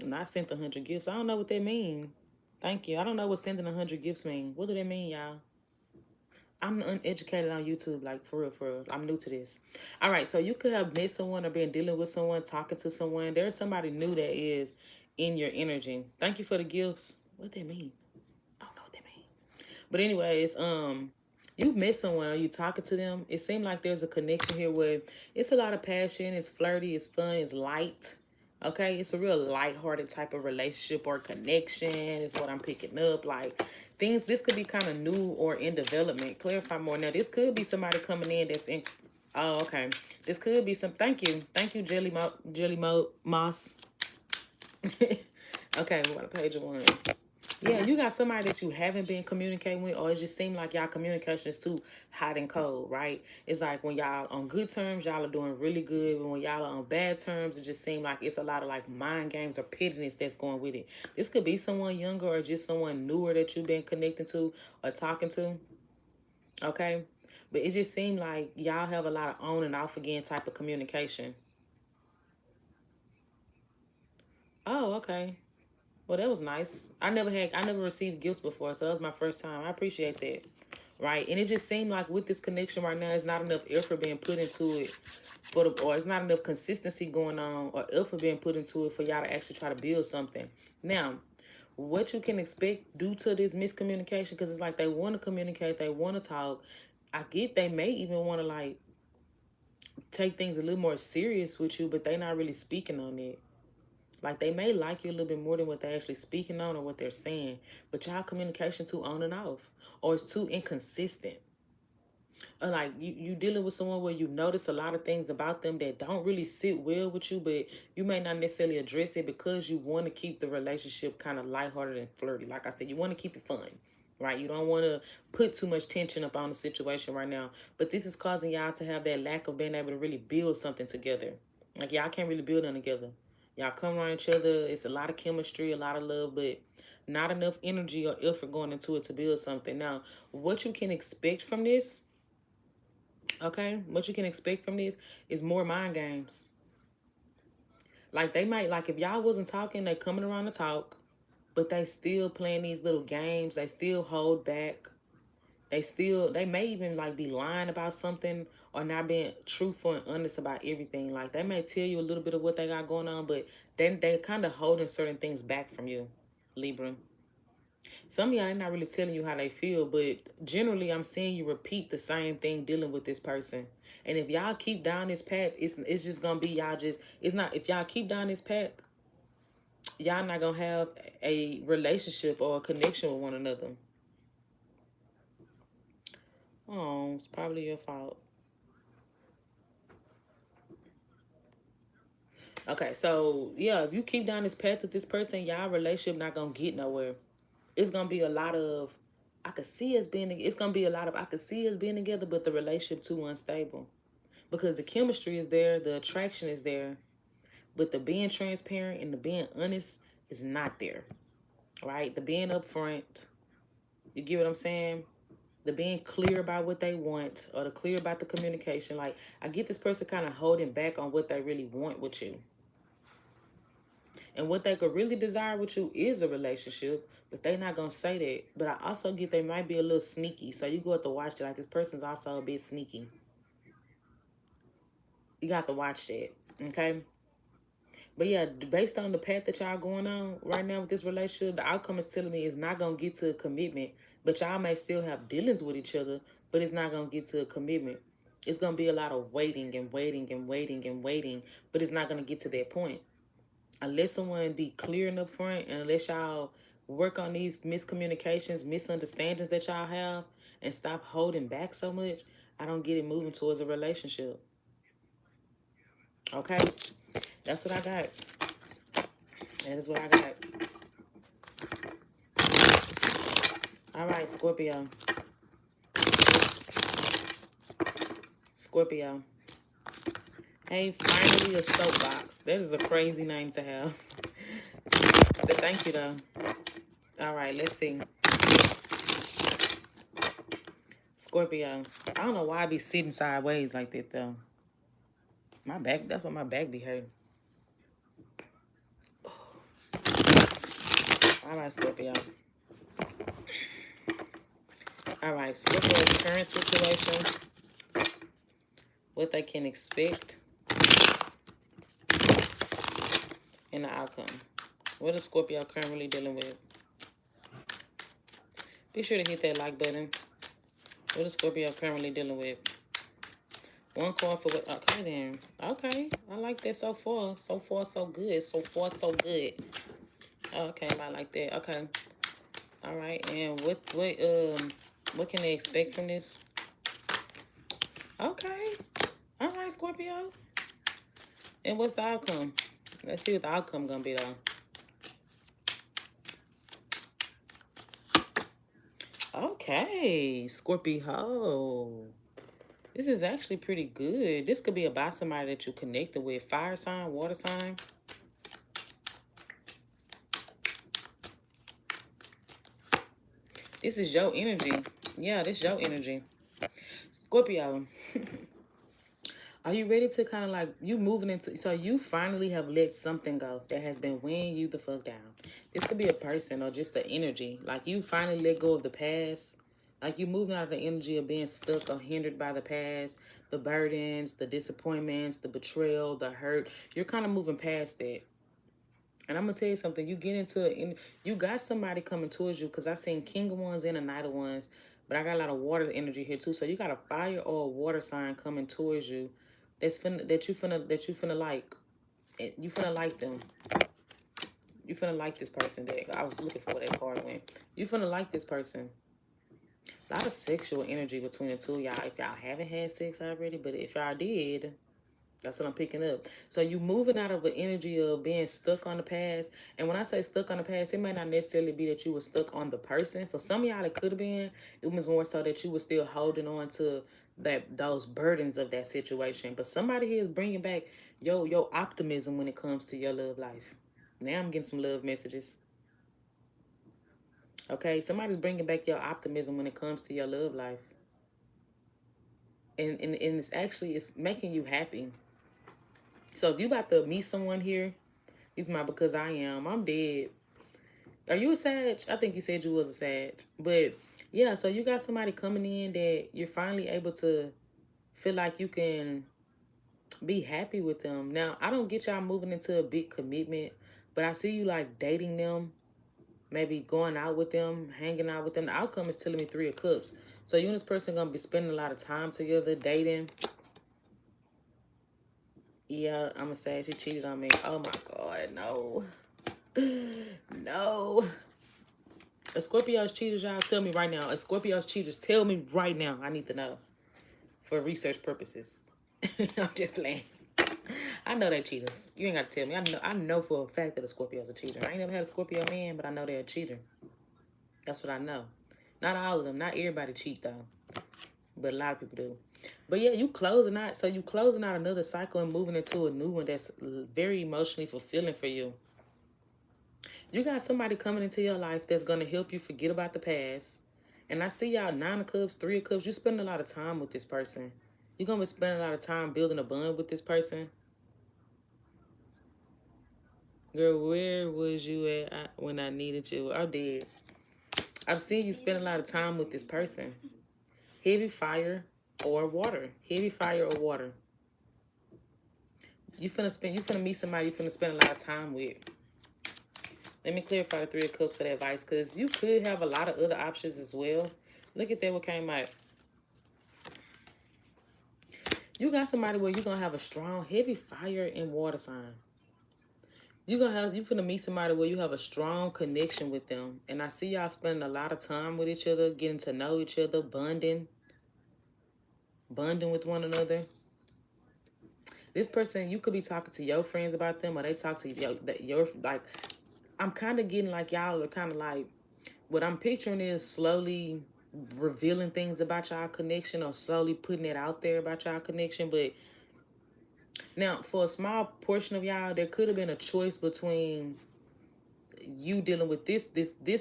And I sent 100 gifts. I don't know what that mean. Thank you. I don't know what sending 100 gifts mean. What do that mean, y'all? I'm uneducated on YouTube, like for real, for real. I'm new to this. All right, so you could have met someone or been dealing with someone, talking to someone. There's somebody new that is in your energy. Thank you for the gifts. What that mean? I don't know what that mean. But anyways, you met someone, you talking to them. It seemed like there's a connection here where it's a lot of passion, it's flirty, it's fun, it's light. Okay, it's a real lighthearted type of relationship or connection is what I'm picking up. Like things, this could be kind of new or in development. Clarify more. Now, this could be somebody coming in that's in. Oh, okay. This could be some. Thank you, Jelly Moss. Okay, we got a page of ones. Yeah, you got somebody that you haven't been communicating with, or it just seems like y'all communication is too hot and cold, right? It's like when y'all on good terms, y'all are doing really good. But when y'all are on bad terms, it just seems like it's a lot of like mind games or pettiness that's going with it. This could be someone younger or just someone newer that you've been connecting to or talking to, okay? But it just seemed like y'all have a lot of on and off again type of communication. Oh, okay. Well, that was nice. I never received gifts before, so that was my first time. I appreciate that. Right. And it just seemed like with this connection right now, it's not enough effort being put into it or it's not enough consistency going on or effort being put into it for y'all to actually try to build something. Now, what you can expect due to this miscommunication, because it's like they want to communicate, they want to talk. I get they may even want to like take things a little more serious with you, but they not really speaking on it. Like they may like you a little bit more than what they're actually speaking on or what they're saying, but y'all communication too on and off, or it's too inconsistent. Or like you dealing with someone where you notice a lot of things about them that don't really sit well with you, but you may not necessarily address it because you want to keep the relationship kind of lighthearted and flirty. Like I said, you want to keep it fun, right? You don't want to put too much tension up on the situation right now. But this is causing y'all to have that lack of being able to really build something together. Like y'all can't really build them together. Y'all come around each other. It's a lot of chemistry, a lot of love, but not enough energy or effort going into it to build something. Now, what you can expect from this, okay, what you can expect from this is more mind games. Like they might, like if y'all wasn't talking, they coming around to talk, but they still playing these little games. They still hold back. They may even like be lying about something or not being truthful and honest about everything. Like they may tell you a little bit of what they got going on, but then they kind of holding certain things back from you, Libra. Some of y'all, they're not really telling you how they feel, but generally I'm seeing you repeat the same thing dealing with this person. And if y'all keep down this path, it's just gonna be y'all just, it's not, if y'all keep down this path, y'all not gonna have a relationship or a connection with one another. Oh, it's probably your fault. Okay, so yeah, if you keep down this path with this person, y'all relationship not gonna get nowhere. It's gonna be a lot of, I could see us being, it's gonna be a lot of, I could see us being together, but the relationship too unstable. Because the chemistry is there, the attraction is there, but the being transparent and the being honest is not there, right? The being upfront, you get what I'm saying? The being clear about what they want, or the clear about the communication. Like, I get this person kind of holding back on what they really want with you. And what they could really desire with you is a relationship, but they not going to say that. But I also get they might be a little sneaky. So you go have to watch it. Like, this person's also a bit sneaky. You got to watch that, okay? But yeah, based on the path that y'all going on right now with this relationship, the outcome is telling me it's not going to get to a commitment. But y'all may still have dealings with each other, but it's not going to get to a commitment. It's going to be a lot of waiting and waiting and waiting and waiting, but it's not going to get to that point. Unless someone be clear and upfront, and unless y'all work on these miscommunications, misunderstandings that y'all have, and stop holding back so much, I don't get it moving towards a relationship. Okay? That's what I got. That is what I got. All right, Scorpio. Scorpio. Hey, finally a soapbox. That is a crazy name to have. But thank you, though. All right, let's see. Scorpio. I don't know why I be sitting sideways like that, though. My back, that's why my back be hurting. All right, Scorpio. All right, Scorpio's current situation, what they can expect, and the outcome. What is Scorpio currently dealing with? Be sure to hit that like button. What is Scorpio currently dealing with? One card for what? Okay, then. Okay, I like that so far. So far, so good. So far, so good. Okay, I like that. Okay. All right, and what can they expect from this? Okay. All right, Scorpio. And what's the outcome? Let's see what the outcome gonna be, though. Okay, Scorpio. This is actually pretty good. This could be about somebody that you connected with. Fire sign, water sign. This is your energy. Yeah, this is your energy. Scorpio. Are you ready to kind of like, you moving into, so you finally have let something go that has been weighing you the fuck down. This could be a person or just the energy. Like, you finally let go of the past. Like, you moving out of the energy of being stuck or hindered by the past, the burdens, the disappointments, the betrayal, the hurt. You're kind of moving past that. And I'm going to tell you something. You get into it, you got somebody coming towards you, because I seen King of Wands and a Knight of Wands, but I got a lot of water energy here too. So you got a fire or a water sign coming towards you that you finna like. You finna like them. You finna like this person. That I was looking for where that card went. You finna like this person. A lot of sexual energy between the two of y'all. If y'all haven't had sex already, but if y'all did, that's what I'm picking up. So you moving out of the energy of being stuck on the past. And when I say stuck on the past, it may not necessarily be that you were stuck on the person. For some of y'all, it could have been. It was more so that you were still holding on to those burdens of that situation. But somebody here is bringing back your optimism when it comes to your love life. Now I'm getting some love messages. Okay, somebody's bringing back your optimism when it comes to your love life. And it's making you happy. So if you about to meet someone here, it's my because I am. I'm dead. Are you a Sag? I think you said you was a Sag. But yeah, so you got somebody coming in that you're finally able to feel like you can be happy with them. Now, I don't get y'all moving into a big commitment, but I see you like dating them, maybe going out with them, hanging out with them. The outcome is telling me 3 of Cups. So you and this person going to be spending a lot of time together, dating. Yeah, I'm going to say she cheated on me. Oh, my God, no. No. A Scorpio's cheaters, y'all, tell me right now. A Scorpio's cheaters, tell me right now. I need to know for research purposes. I'm just playing. I know they're cheaters. You ain't got to tell me. I know for a fact that a Scorpio's a cheater. I ain't never had a Scorpio man, but I know they're a cheater. That's what I know. Not all of them. Not everybody cheat, though. But a lot of people do. But yeah, you closing out. So you closing out another cycle and moving into a new one that's very emotionally fulfilling for you. You got somebody coming into your life that's going to help you forget about the past. And I see y'all 9 of Cups, 3 of Cups. You spend a lot of time with this person. You're going to be spending a lot of time building a bond with this person. Girl, where was you at when I needed you? I'm dead. I've seen you spend a lot of time with this person. Heavy fire or water. Heavy fire or water. You finna meet somebody you finna spend a lot of time with. Let me clarify the 3 of Cups for the advice, because you could have a lot of other options as well. Look at that, what came out. You got somebody where you're gonna have a strong, heavy fire and water sign. You finna meet somebody where you have a strong connection with them. And I see y'all spending a lot of time with each other, getting to know each other, bonding with one another. This person, you could be talking to your friends about them, or they talk to your like, I'm kind of getting like y'all are kind of like, what I'm picturing is slowly revealing things about y'all connection, or slowly putting it out there about y'all connection. But now, for a small portion of y'all, there could have been a choice between you dealing with this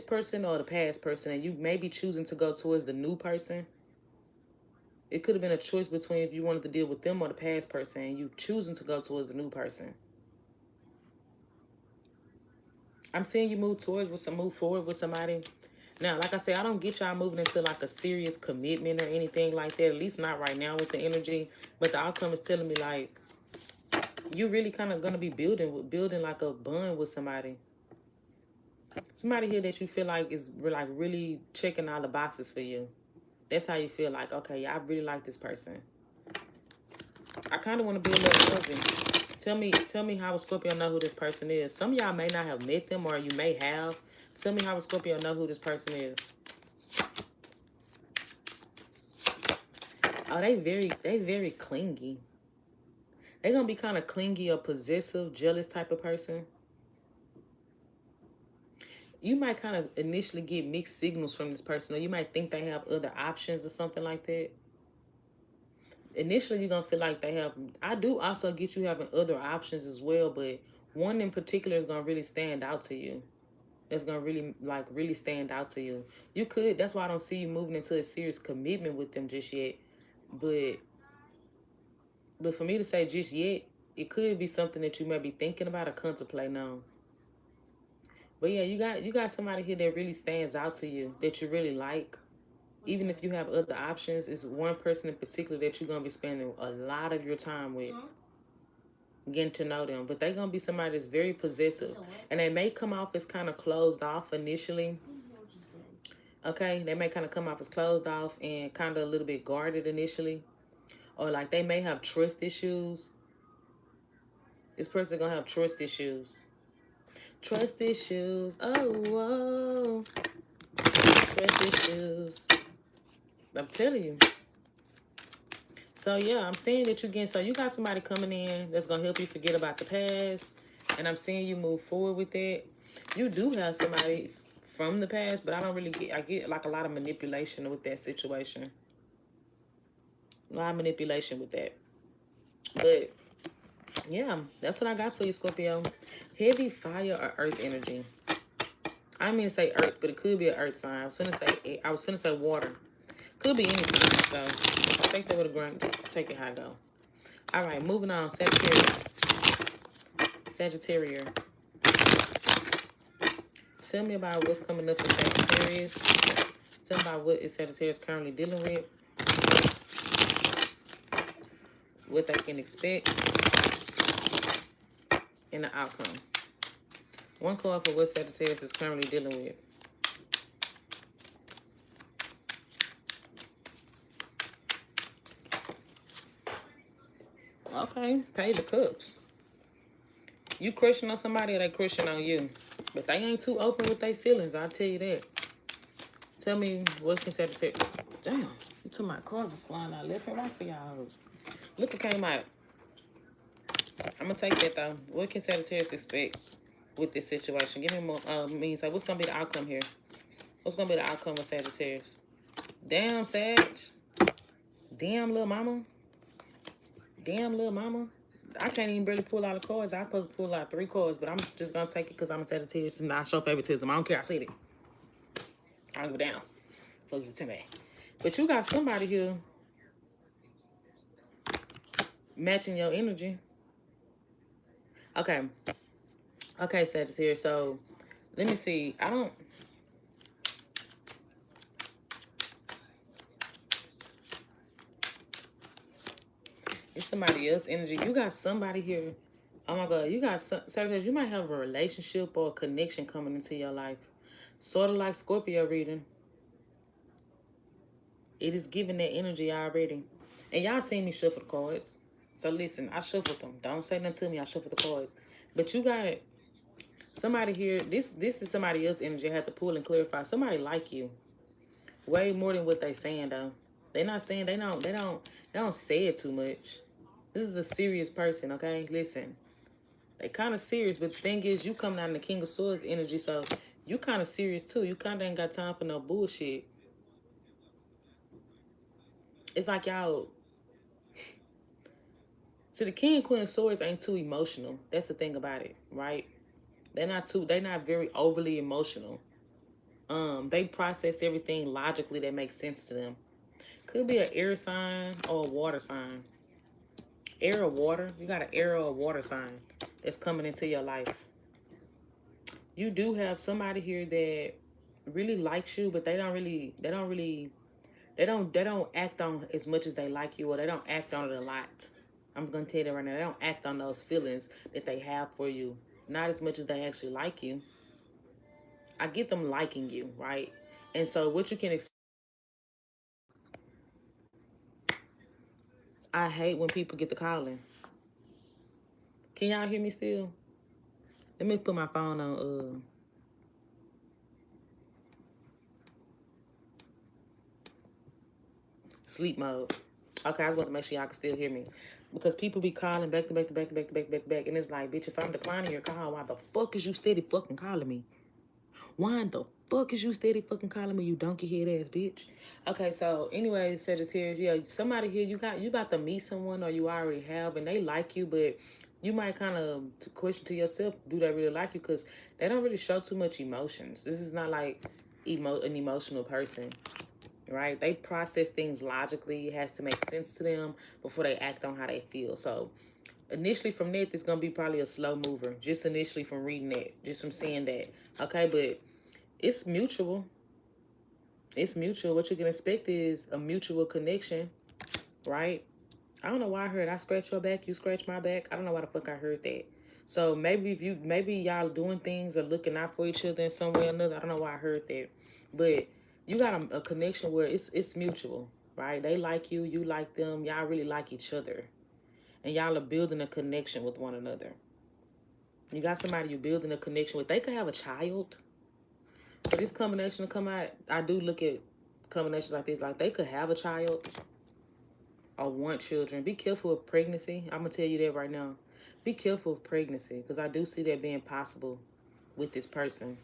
person or the past person, and you may be choosing to go towards the new person. It could have been a choice between if you wanted to deal with them or the past person, and you choosing to go towards the new person. I'm seeing you move forward with somebody. Now, like I said, I don't get y'all moving into like a serious commitment or anything like that. At least not right now with the energy. But the outcome is telling me like you really kind of gonna be building like a bond with somebody. Somebody here that you feel like is like really checking all the boxes for you. That's how you feel like, okay, yeah, I really like this person. I kind of want to be a little nosy. Tell me how a Scorpio know who this person is. Some of y'all may not have met them, or you may have. Tell me how a Scorpio know who this person is. Oh, they very clingy. They're gonna be kind of clingy or possessive, jealous type of person. You might kind of initially get mixed signals from this person, or you might think they have other options or something like that. Initially, you're going to feel like they have... I do also get you having other options as well, but one in particular is going to really stand out to you. That's going to really stand out to you. You could... That's why I don't see you moving into a serious commitment with them just yet. But for me to say just yet, it could be something that you may be thinking about or contemplating on. But yeah, you got somebody here that really stands out to you, that you really like. Even if you have other options, it's one person in particular that you're going to be spending a lot of your time with, getting to know them. But they're going to be somebody that's very possessive. And they may come off as kind of closed off initially. Okay? They may kind of come off as closed off and kind of a little bit guarded initially. Or like they may have trust issues. This person going to have trust issues. Trust issues. Oh, whoa. Trust issues. I'm telling you. So, yeah, I'm seeing that you got somebody coming in that's going to help you forget about the past. And I'm seeing you move forward with that. You do have somebody from the past, but I get like a lot of manipulation with that situation. A lot of manipulation with that. But, yeah, that's what I got for you, Scorpio. Heavy fire or earth energy. I didn't mean to say earth, but it could be an earth sign. I was finna say water. Could be anything, so take that with a grain. Just take it how it go. All right, moving on. Sagittarius. Tell me about what's coming up for Sagittarius. Tell me about what is Sagittarius currently dealing with. What they can expect. And the outcome. One card for what Sagittarius is currently dealing with. Okay, Page of Cups. You crushing on somebody or they crushing on you. But they ain't too open with their feelings, I'll tell you that. Tell me what can Sagittarius... Damn, you took my cards is flying out left and right for y'all. Look what came out. I'm going to take that, though. What can Sagittarius expect with this situation? Give me more... So what's going to be the outcome here? What's going to be the outcome of Sagittarius? Damn, Sag. Damn, little mama. Damn, little mama. I can't even barely pull out the cards. I was supposed to pull out 3 cards, but I'm just going to take it because I'm a Sagittarius and I show favoritism. I don't care. I said it. I don't go down. Fuck you, Timmy. But you got somebody here matching your energy. Okay. Okay, Sagittarius. So, let me see. It's somebody else's energy. You got somebody here. Oh my God. You got Sagittarius. You might have a relationship or a connection coming into your life. Sort of like Scorpio reading. It is giving that energy already. And y'all seen me shuffle the cards. So listen, I shuffled them. Don't say nothing to me. I shuffled the cards. But you got somebody here. This is somebody else's energy. I have to pull and clarify. Somebody like you. Way more than what they saying though. They're not saying they don't say it too much. This is a serious person, okay? Listen. They kind of serious, but the thing is you coming out in the King of Swords energy, so you kind of serious too. You kind of ain't got time for no bullshit. It's like y'all... See, the King and Queen of Swords ain't too emotional. That's the thing about it, right? They're not very overly emotional. They process everything logically that makes sense to them. Could be an air sign or a water sign. Air or water. You got an air or a water sign that's coming into your life. You do have somebody here that really likes you, but they don't act on as much as they like you, or they don't act on it a lot. I'm going to tell you that right now. They don't act on those feelings that they have for you. Not as much as they actually like you. I get them liking you, right? And so what you can expect... I hate when people get the calling. Can y'all hear me still? Let me put my phone on sleep mode. Okay, I just want to make sure y'all can still hear me. Because people be calling back to back to back to back to back to back to back. And it's like, bitch, if I'm declining your call, why the fuck is you steady fucking calling me? Why the fuck is you steady fucking calling me, you donkey head ass bitch? Okay, so anyway, Sagittarius, yeah, somebody here, you about to meet someone or you already have, and they like you, but you might kind of question to yourself, do they really like you? Because they don't really show too much emotions. This is not like an emotional person, right? They process things logically. It has to make sense to them before they act on how they feel. So initially from that, it's going to be probably a slow mover. Just initially from reading that, just from seeing that. Okay, but it's mutual. It's mutual. What you can expect is a mutual connection, right? I don't know why I heard I scratch your back, you scratch my back. I don't know why the fuck I heard that. So maybe y'all doing things or looking out for each other in some way or another. I don't know why I heard that. But you got a connection where it's mutual, right? They like you, you like them. Y'all really like each other. And y'all are building a connection with one another. You got somebody you're building a connection with. They could have a child. For this combination to come out, I do look at combinations like this. Like, they could have a child or want children. Be careful of pregnancy. I'm going to tell you that right now. Be careful of pregnancy, because I do see that being possible with this person.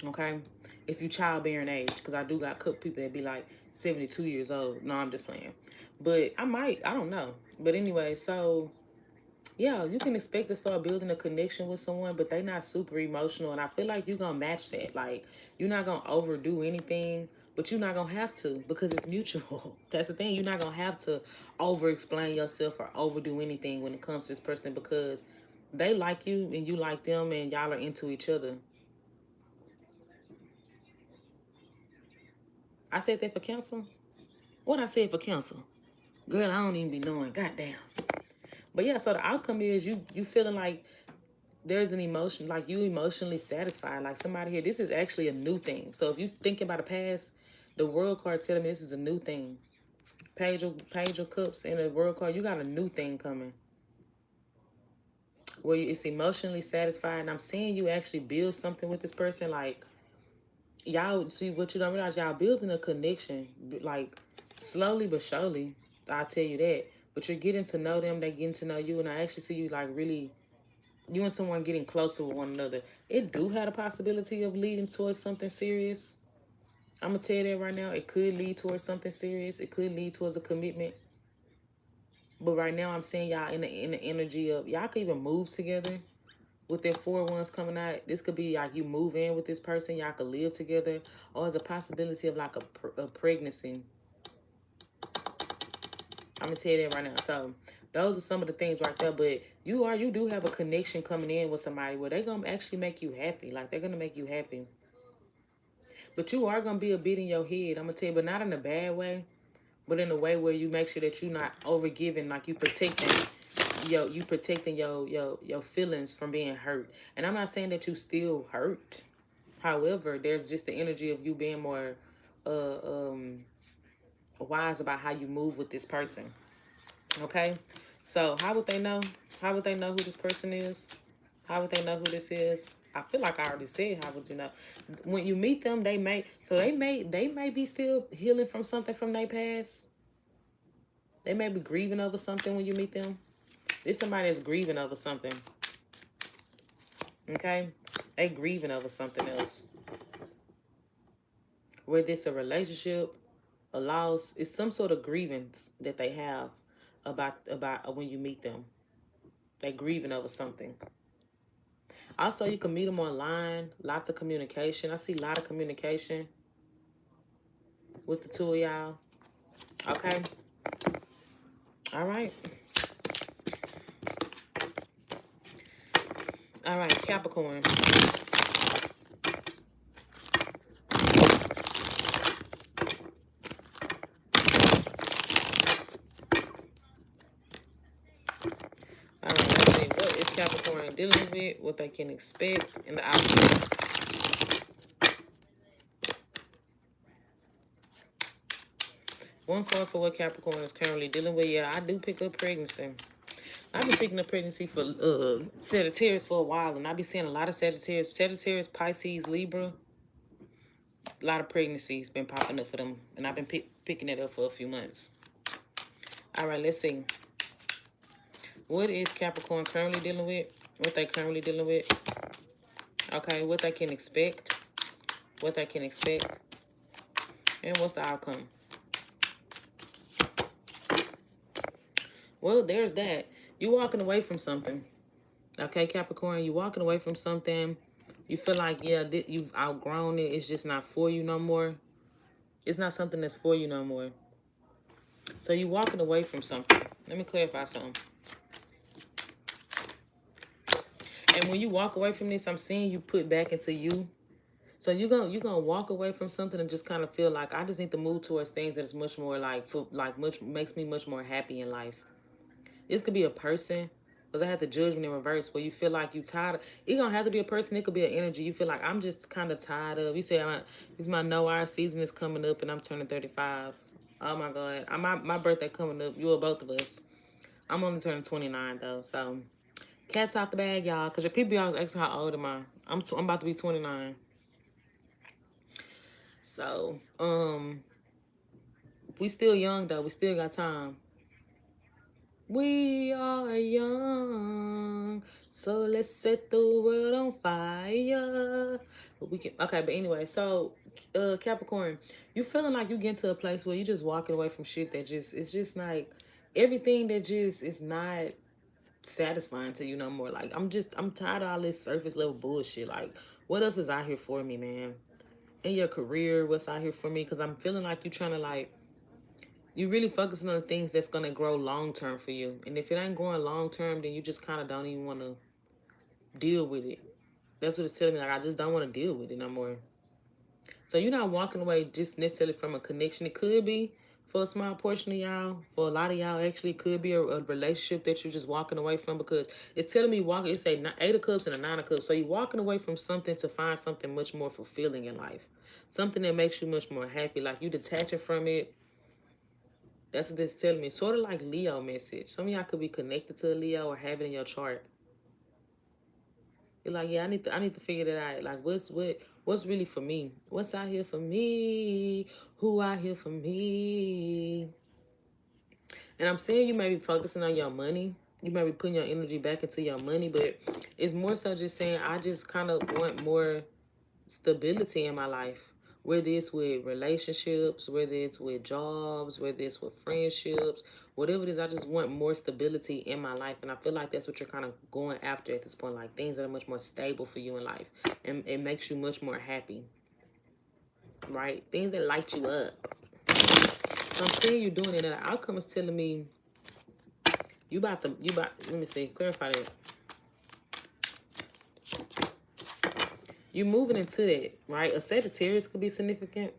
Okay? If you childbearing age, because I do got a couple people that be like 72 years old. No, I'm just playing. But I don't know. But anyway, so... yeah, you can expect to start building a connection with someone, but they're not super emotional. And I feel like you're going to match that. Like, you're not going to overdo anything, but you're not going to have to, because it's mutual. That's the thing. You're not going to have to over-explain yourself or overdo anything when it comes to this person, because they like you and you like them and y'all are into each other. I said that for Cancer? What I said for Cancer? Girl, I don't even be knowing. Goddamn. But yeah, so the outcome is you feeling like there's an emotion, like you emotionally satisfied. Like somebody here, this is actually a new thing. So if you thinking about the past, the world card telling me this is a new thing. Page of Cups and the world card, you got a new thing coming. Where it's emotionally satisfied. And I'm seeing you actually build something with this person. Like, y'all, see what you don't realize, y'all building a connection. Like, slowly but surely, I'll tell you that. But you're getting to know them, they getting to know you. And I actually see you, like, really, you and someone getting closer with one another. It do have a possibility of leading towards something serious. I'm going to tell you that right now. It could lead towards something serious. It could lead towards a commitment. But right now, I'm seeing y'all in the energy of, y'all could even move together. With their 4 1s coming out, this could be like you move in with this person, y'all could live together, or there's a possibility of like a pregnancy. I'm gonna tell you that right now. So those are some of the things right there. But you do have a connection coming in with somebody where they're gonna actually make you happy. Like they're gonna make you happy. But you are gonna be a bit in your head. I'm gonna tell you, but not in a bad way, but in a way where you make sure that you're not overgiving, like you protecting your feelings from being hurt. And I'm not saying that you still hurt. However, there's just the energy of you being more wise about how you move with this person. Okay? So how would they know? How would they know who this person is? How would they know who this is? I feel like I already said how would you know. When you meet them, they may be still healing from something from their past. They may be grieving over something when you meet them. There's somebody that's grieving over something. Okay? They grieving over something else. Whether it's a relationship, a loss, it's some sort of grievance that they have about when you meet them. They grieving over something. Also, you can meet them online. Lots of communication. I see a lot of communication with the two of y'all. Okay? All right. All right, Capricorn. All right, let's see. What is Capricorn dealing with? What they can expect in the outcome. One card for what Capricorn is currently dealing with. Yeah, I do pick up pregnancy. I've been picking up pregnancy for Sagittarius for a while, and I've been seeing a lot of Sagittarius, Pisces, Libra. A lot of pregnancies been popping up for them, and I've been picking it up for a few months. All right, let's see. What is Capricorn currently dealing with? What they currently dealing with? Okay, what they can expect. What they can expect. And what's the outcome? Well, there's that. You walking away from something. Okay, Capricorn, you walking away from something. You feel like, yeah, you've outgrown it. It's just not for you no more. It's not something that's for you no more. So you walking away from something. Let me clarify something. And when you walk away from this, I'm seeing you put back into you. So you're gonna walk away from something and just kind of feel like I just need to move towards things that is much more makes me much more happy in life. This could be a person, because I had the judgment in reverse, where you feel like you tired of, it gonna have to be a person. It could be an energy. You feel like I'm just kind of tired of. You say it's my no-hour season is coming up and I'm turning 35. Oh my God, my birthday coming up. You are both of us. I'm only turning 29 though, so cat's out the bag, y'all. Cause your people always asking how old am I? I'm about to be 29. So we still young though. We still got time. We are young, so let's set the world on fire. But we can, okay, but anyway, so Capricorn, you feeling like you get to a place where you just walking away from shit that just, it's just like everything that just is not satisfying to you no more. Like I'm tired of all this surface level bullshit. Like what else is out here for me, man? In your career, what's out here for me? Because I'm feeling like you're trying to like, you really focusing on the things that's going to grow long-term for you. And if it ain't growing long-term, then you just kind of don't even want to deal with it. That's what it's telling me. Like, I just don't want to deal with it no more. So you're not walking away just necessarily from a connection. It could be For a small portion of y'all, for a lot of y'all, actually could be a relationship that you're just walking away from, because it's telling me walking. It's a 8 of Cups and a 9 of Cups. So you're walking away from something to find something much more fulfilling in life, something that makes you much more happy. Like you detaching from it. That's what this is telling me. Sort of like Leo message. Some of y'all could be connected to a Leo or have it in your chart. You're like, yeah, I need to figure that out. Like, what's really for me? What's out here for me? Who out here for me? And I'm saying you may be focusing on your money. You may be putting your energy back into your money, but it's more so just saying I just kind of want more stability in my life. Whether it's with relationships, whether it's with jobs, whether it's with friendships, whatever it is, I just want more stability in my life. And I feel like that's what you're kind of going after at this point, like things that are much more stable for you in life. And it makes you much more happy, right? Things that light you up. So I'm seeing you doing it, and the outcome is telling me let me see, clarify that. You moving into that, right? A Sagittarius could be significant.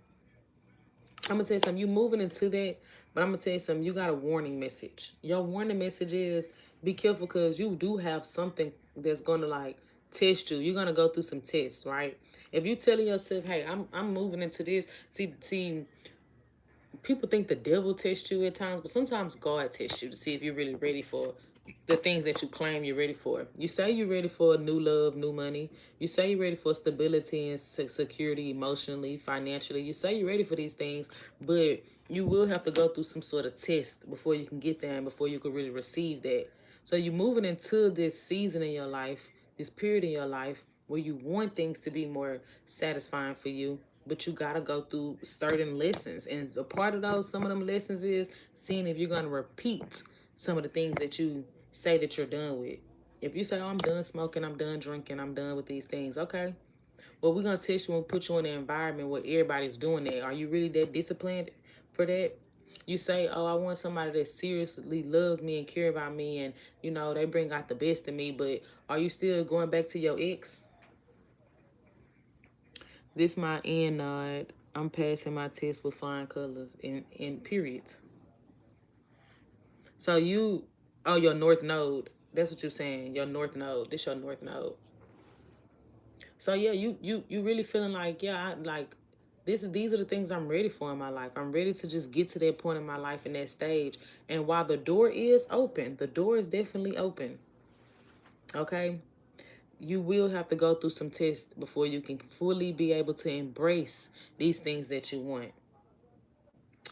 I'm going to tell you something. You moving into that, but I'm going to tell you something. You got a warning message. Your warning message is be careful, because you do have something that's going to, like, test you. You're going to go through some tests, right? If you telling yourself, hey, I'm moving into this. See, people think the devil tests you at times, but sometimes God tests you to see if you're really ready for the things that you claim you're ready for. You say you're ready for new love, new money. You say you're ready for stability and security emotionally, financially. You say you're ready for these things, but you will have to go through some sort of test before you can get there and before you can really receive that. So you're moving into this season in your life, this period in your life where you want things to be more satisfying for you, but you got to go through certain lessons. And a part of those, some of them lessons is seeing if you're going to repeat some of the things that you say that you're done with. If you say, oh, I'm done smoking, I'm done drinking, I'm done with these things, okay. Well, we're going to test you and put you in an environment where everybody's doing that. Are you really that disciplined for that? You say, oh, I want somebody that seriously loves me and care about me, and, you know, they bring out the best in me, but are you still going back to your ex? This my end nod. I'm passing my test with flying colors in periods. So you, oh, your north node. That's what you're saying. Your north node. This your north node. So yeah, you really feeling like, yeah, these are the things I'm ready for in my life. I'm ready to just get to that point in my life, in that stage. And while the door is open, the door is definitely open. Okay? You will have to go through some tests before you can fully be able to embrace these things that you want.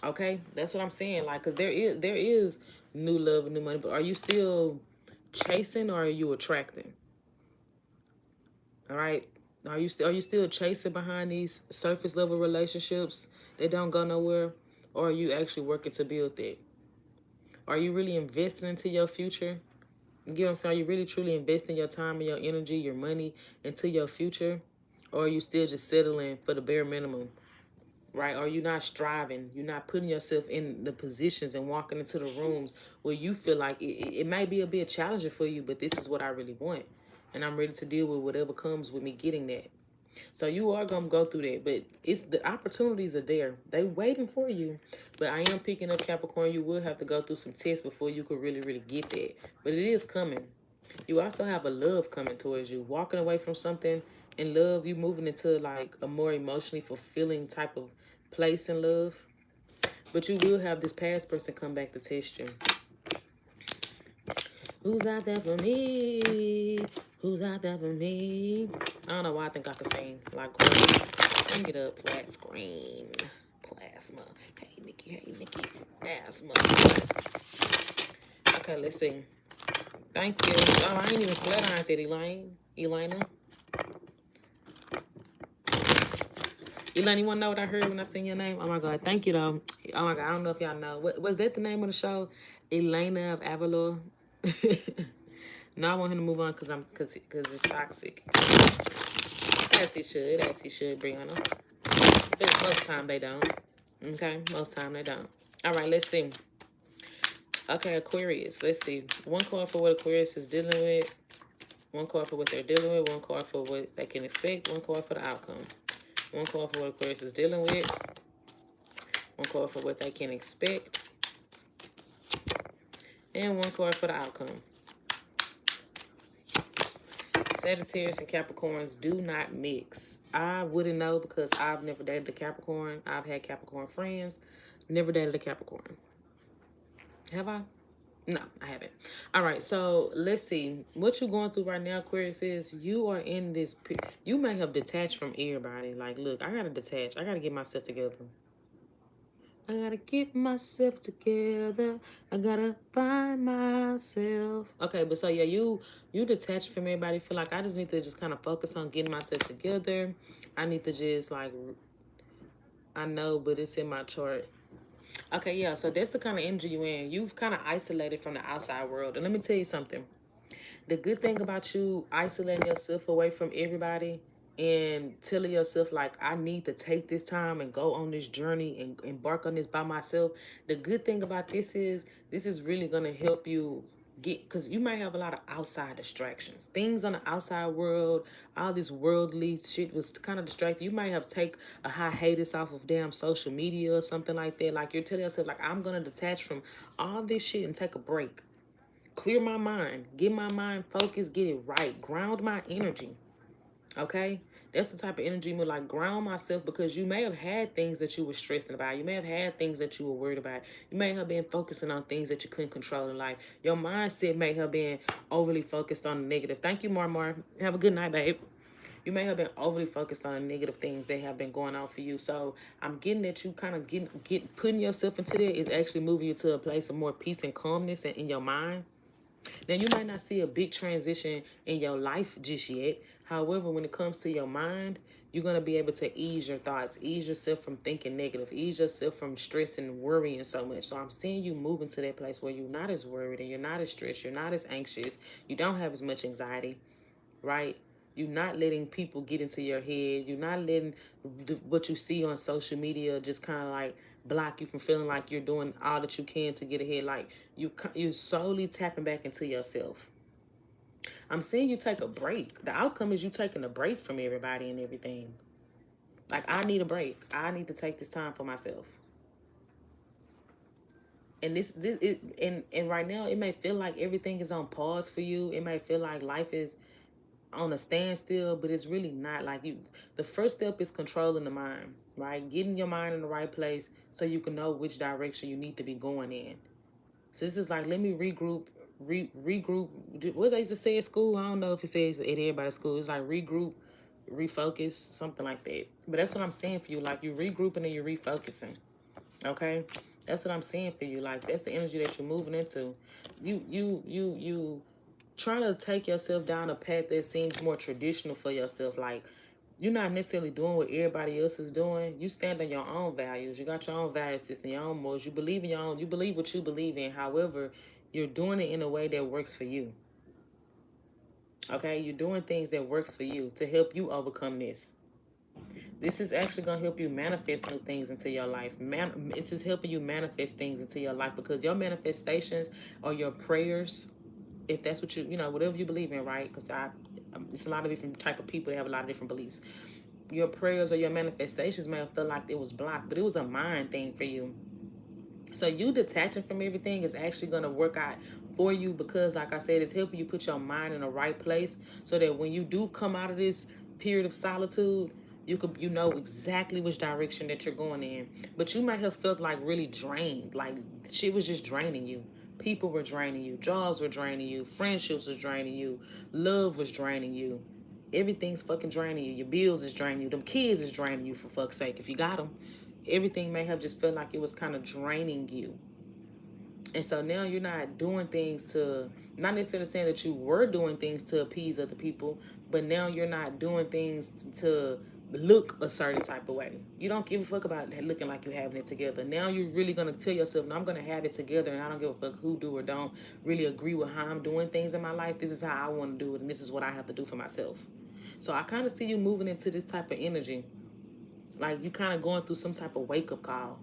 Okay? That's what I'm saying. Like, because there is new love and new money, but are you still chasing or are you attracting? All right? Are you still chasing behind these surface level relationships that don't go nowhere? Or are you actually working to build that? Are you really investing into your future? You get what I'm saying? Are you really truly investing your time and your energy, your money into your future? Or are you still just settling for the bare minimum? Right? Are you not striving? You're not putting yourself in the positions and walking into the rooms where you feel like it might be a bit challenging for you, but this is what I really want. And I'm ready to deal with whatever comes with me getting that. So you are going to go through that, but it's the opportunities are there. They waiting for you. But I am picking up, Capricorn. You will have to go through some tests before you could really, really get that. But it is coming. You also have a love coming towards you. Walking away from something in love, you moving into like a more emotionally fulfilling type of place in love. But you will have this past person come back to test you. Who's out there for me? Who's out there for me? I don't know why I think I could sing like bring it up, flat screen. Plasma. Hey Nikki, plasma. Okay, let's see. Thank you. Oh, I ain't even flat ironed it, Elena. Elena, you wanna know what I heard when I sing your name? Oh my god, thank you though. Oh my god, I don't know if y'all know. What was that the name of the show? Elena of Avalor? No, I want him to move on because it's toxic. As he should, Brianna. But most time they don't. Okay, most time they don't. All right, let's see. Okay, Aquarius. Let's see. One card for what Aquarius is dealing with. One card for what they're dealing with. One card for what they can expect. One card for the outcome. One card for what Aquarius is dealing with. One card for what they can expect. And one card for the outcome. Sagittarius and Capricorns do not mix. I wouldn't know because I've never dated a Capricorn. I've had Capricorn friends. Never dated a Capricorn. Have I? No, I haven't. All right, so let's see. What you're going through right now, Aquarius, is you are in this... You may have detached from everybody. Like, look, I got to detach. I got to get myself together. I gotta get myself together. I gotta find myself. Okay, but so yeah, you detached from everybody. Feel like I just need to just kind of focus on getting myself together. I need to just like, I know, but it's in my chart. Okay, yeah, so that's the kind of energy you're in. You've kind of isolated from the outside world. And let me tell you something. The good thing about you isolating yourself away from everybody and telling yourself, like, I need to take this time and go on this journey and embark on this by myself. The good thing about this is really going to help you get, because you might have a lot of outside distractions. Things on the outside world, all this worldly shit was kind of distracting. You might have take a hiatus off of damn social media or something like that. Like, you're telling yourself, like, I'm going to detach from all this shit and take a break. Clear my mind, get my mind focused, get it right, ground my energy. Okay, that's the type of energy me like, ground myself, because you may have had things that you were stressing about. You may have had things that you were worried about. You may have been focusing on things that you couldn't control in life. Your mindset may have been overly focused on the negative. Thank you, Mar. Have a good night, babe. You may have been overly focused on the negative things that have been going on for you. So I'm getting that you kind of putting yourself into that is actually moving you to a place of more peace and calmness in your mind. Now, you might not see a big transition in your life just yet. However, when it comes to your mind, you're going to be able to ease your thoughts, ease yourself from thinking negative, ease yourself from stress and worrying so much. So I'm seeing you moving to that place where you're not as worried and you're not as stressed, you're not as anxious, you don't have as much anxiety, right? You're not letting people get into your head. You're not letting what you see on social media just kind of like block you from feeling like you're doing all that you can to get ahead. Like you're slowly tapping back into yourself. I'm seeing you take a break. The outcome is you taking a break from everybody and everything. Like, I need a break. I need to take this time for myself. And and right now it may feel like everything is on pause for you. It may feel like life is on a standstill, but it's really not. Like, the first step is controlling the mind, right? Getting your mind in the right place so you can know which direction you need to be going in. So this is like, let me regroup, regroup. What they used to say at school, I don't know if it says at everybody's school. It's like regroup, refocus, something like that. But that's what I'm saying for you. Like, you're regrouping and you're refocusing. Okay, that's what I'm saying for you. Like, that's the energy that you're moving into. You trying to take yourself down a path that seems more traditional for yourself. Like, you're not necessarily doing what everybody else is doing. You stand on your own values. You got your own value system, your own morals. You believe in your own. You believe what you believe in. However, you're doing it in a way that works for you. Okay, you're doing things that works for you to help you overcome this. This is actually going to help you manifest new things into your life. This is helping you manifest things into your life, because your manifestations or your prayers, if that's what whatever you believe in, right? Because it's a lot of different type of people that have a lot of different beliefs. Your prayers or your manifestations may have felt like it was blocked, but it was a mind thing for you. So you detaching from everything is actually going to work out for you, because, like I said, it's helping you put your mind in the right place so that when you do come out of this period of solitude, you know exactly which direction that you're going in. But you might have felt like really drained, like shit was just draining you. People were draining you, jobs were draining you, friendships was draining you, love was draining you. Everything's fucking draining you. Your bills is draining you. Them kids is draining you, for fuck's sake, if you got them. Everything may have just felt like it was kind of draining you. And so now you're not doing things to, not necessarily saying that you were doing things to appease other people, but now you're not doing things to look a certain type of way. You don't give a fuck about looking like you're having it together. Now you're really going to tell yourself, no, I'm going to have it together, and I don't give a fuck who do or don't really agree with how I'm doing things in my life. This is how I want to do it, and this is what I have to do for myself. So I kind of see you moving into this type of energy. Like, you kind of going through some type of wake-up call.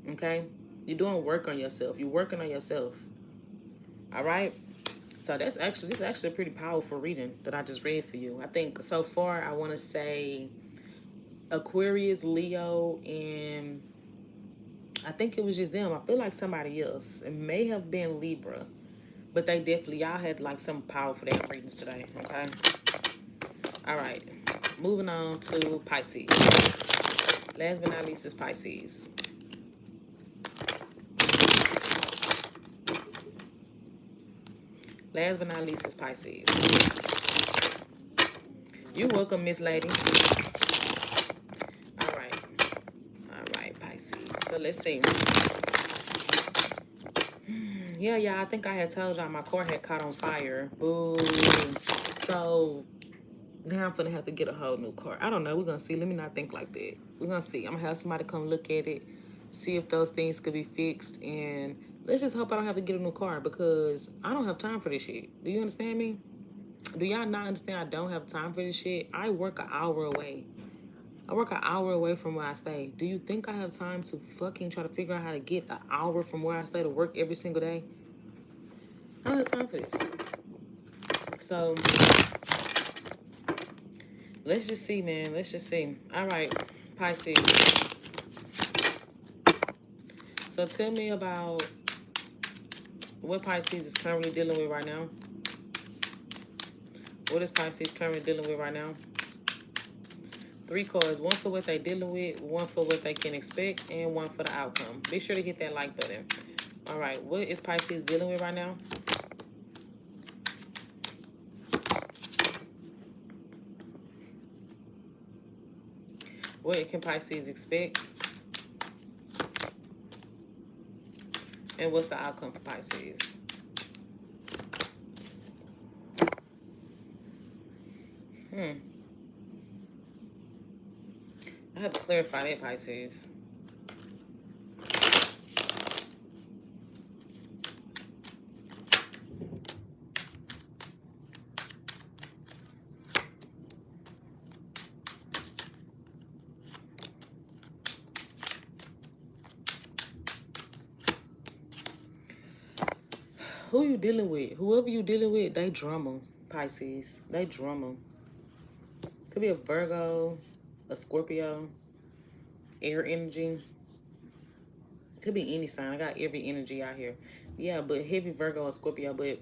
Okay? You're doing work on yourself. You're working on yourself. All right? So this is actually a pretty powerful reading that I just read for you. I think so far I want to say Aquarius, Leo, and I think it was just them. I feel like somebody else. It may have been Libra. But they definitely, y'all had like some powerful damn readings today, okay? All right. Moving on to Pisces. Last but not least is Pisces. Last but not least is Pisces. You're welcome, Miss Lady. All right. All right, Pisces. So let's see. Yeah, y'all, I think I had told y'all my car had caught on fire. Boo. So now I'm gonna have to get a whole new car. I don't know. We're gonna see. Let me not think like that. We're gonna see. I'm gonna have somebody come look at it, see if those things could be fixed, and let's just hope I don't have to get a new car because I don't have time for this shit. Do you understand me? Do y'all not understand I don't have time for this shit? I work an hour away. I work an hour away from where I stay. Do you think I have time to fucking try to figure out how to get an hour from where I stay to work every single day? I don't have time for this. So let's just see, man. Let's just see. All right, Pisces. So tell me about what Pisces is currently dealing with right now. What is Pisces currently dealing with right now? 3 cards. 1 for what they're dealing with, 1 for what they can expect, and 1 for the outcome. Be sure to hit that like button. All right. What is Pisces dealing with right now? What can Pisces expect? And what's the outcome for Pisces? I have to clarify that, Pisces. Who you dealing with? Whoever you dealing with, they drama, Pisces. They drama. Could be a Virgo, a Scorpio, air energy. Could be any sign. I got every energy out here. Yeah, but heavy Virgo and Scorpio. But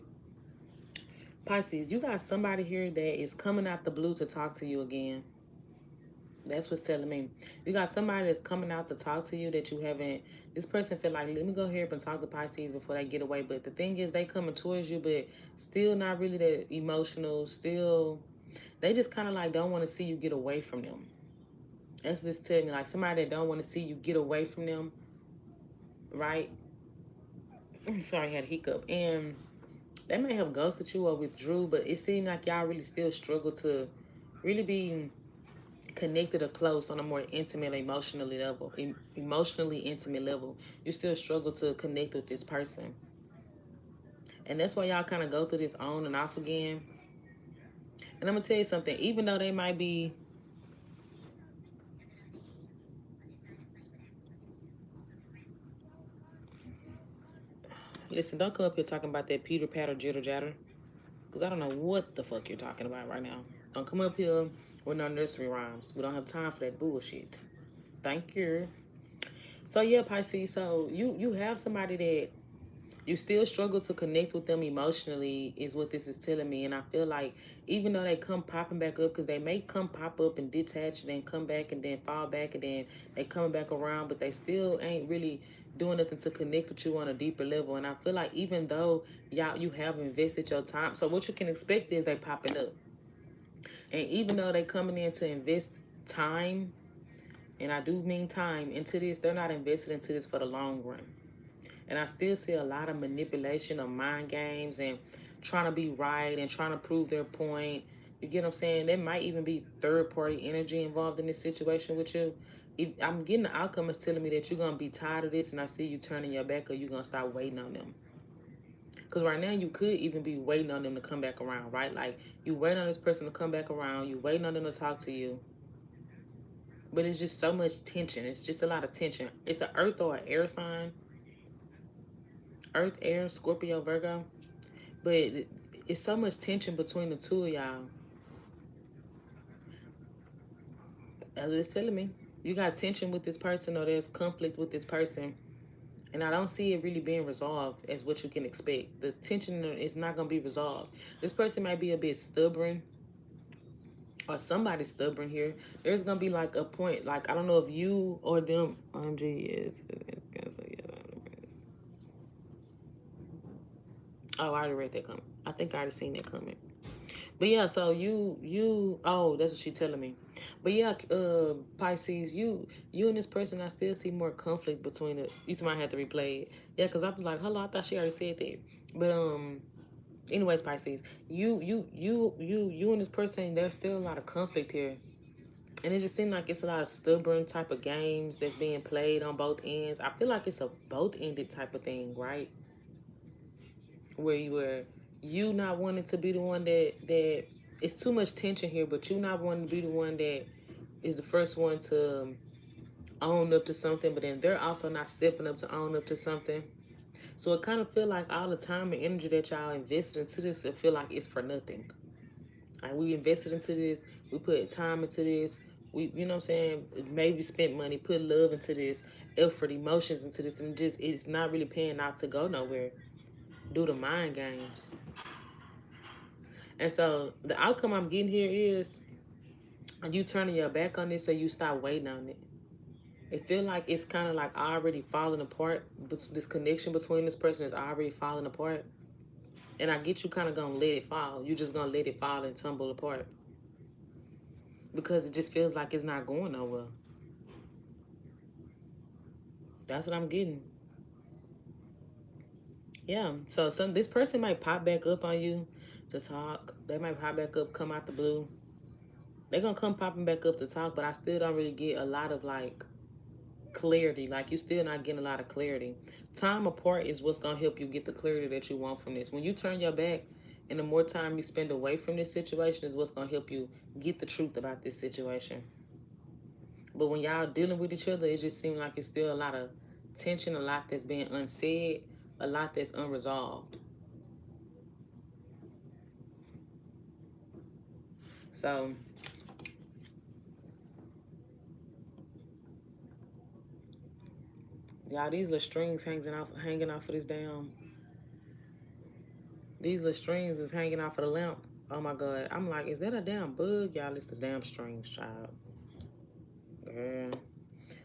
Pisces, you got somebody here that is coming out the blue to talk to you again. That's what's telling me. You got somebody that's coming out to talk to you that you haven't. This person feel like, let me go here and talk to Pisces before they get away. But the thing is, they coming towards you, but still not really that emotional. Still, they just kind of like don't want to see you get away from them. That's just telling me, like somebody that don't want to see you get away from them, right? I'm sorry, I had a hiccup. And they may have ghosted you or withdrew, but it seemed like y'all really still struggle to really be connected or close on a more intimate, emotionally intimate level. You still struggle to connect with this person. And that's why y'all kind of go through this on and off again. And I'm going to tell you something. Even though they might be... Listen, don't come up here talking about that Peter Patter jitter jatter. Because I don't know what the fuck you're talking about right now. Don't come up here with no nursery rhymes. We don't have time for that bullshit. Thank you. So yeah, Pisces, so you have somebody that you still struggle to connect with them emotionally is what this is telling me. And I feel like even though they come popping back up, because they may come pop up and detach and then come back and then fall back and then they coming back around, but they still ain't really doing nothing to connect with you on a deeper level. And I feel like even though you have invested your time, so what you can expect is they popping up. And even though they coming in to invest time, and I do mean time, into this, they're not invested into this for the long run. And I still see a lot of manipulation of mind games and trying to be right and trying to prove their point. You get what I'm saying? There might even be third-party energy involved in this situation with you. I'm getting the outcome is telling me that you're going to be tired of this and I see you turning your back or you're going to start waiting on them. Because right now you could even be waiting on them to come back around, right? Like you waiting on this person to come back around. You waiting on them to talk to you. But it's just so much tension. It's just a lot of tension. It's an earth or an air sign. Earth, air, Scorpio, Virgo. But it's so much tension between the two of y'all. As it's telling me, you got tension with this person or there's conflict with this person. And I don't see it really being resolved as what you can expect. The tension is not going to be resolved. This person might be a bit stubborn, or somebody's stubborn here. There's going to be like a point, like, I don't know if you or them, OMG is, oh, I already read that comment. I think I already seen that comment. But yeah, so oh, that's what she's telling me. But yeah, Pisces, you and this person, I still see more conflict between it. You might have to replay it. Yeah, because I was like, hello, I thought she already said that. But anyways, Pisces, you and this person, there's still a lot of conflict here. And it just seems like it's a lot of stubborn type of games that's being played on both ends. I feel like it's a both-ended type of thing, right? Where you not wanting to be the one that it's too much tension here, but you not wanting to be the one that is the first one to own up to something, but then they're also not stepping up to own up to something. So it kind of feel like all the time and energy that y'all invested into this, it feel like it's for nothing. Like, we invested into this, we put time into this, we, you know what I'm saying, maybe spent money, put love into this, effort, emotions into this, and just it's not really paying out to go nowhere due to mind games. And so the outcome I'm getting here is you turning your back on this, so you stop waiting on it. It feel like it's kind of like already falling apart. But this connection between this person is already falling apart. And I get you kind of gonna let it fall. You just gonna let it fall and tumble apart. Because it just feels like it's not going nowhere. That's what I'm getting. Yeah. So this person might pop back up on you to talk. They might pop back up, come out the blue. They're gonna come popping back up to talk, but I still don't really get a lot of like clarity. Like, you still not getting a lot of clarity. Time apart is what's gonna help you get the clarity that you want from this. When you turn your back and the more time you spend away from this situation is what's gonna help you get the truth about this situation. But when y'all dealing with each other, it just seems like it's still a lot of tension, a lot that's being unsaid, a lot that's unresolved. So y'all, these little strings hanging off of this damn. These little strings is hanging off of the lamp. Oh my God. I'm like, is that a damn bug? Y'all, it's the damn strings, child. Girl.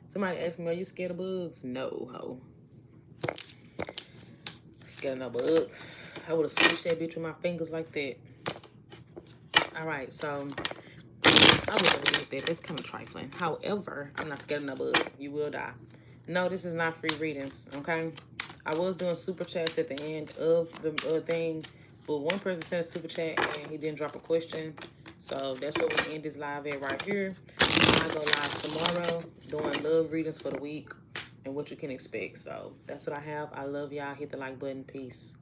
Somebody asked me, are you scared of bugs? No, ho. Scared of no bug. I would have squished that bitch with my fingers like that. Alright, so I was gonna get that. That's kind of trifling. However, I'm not scared of no bug. You will die. No, this is not free readings, okay? I was doing super chats at the end of the thing, but one person sent a super chat and he didn't drop a question. So that's where we end this live at right here. I go live tomorrow doing love readings for the week and what you can expect. So that's what I have. I love y'all. Hit the like button. Peace.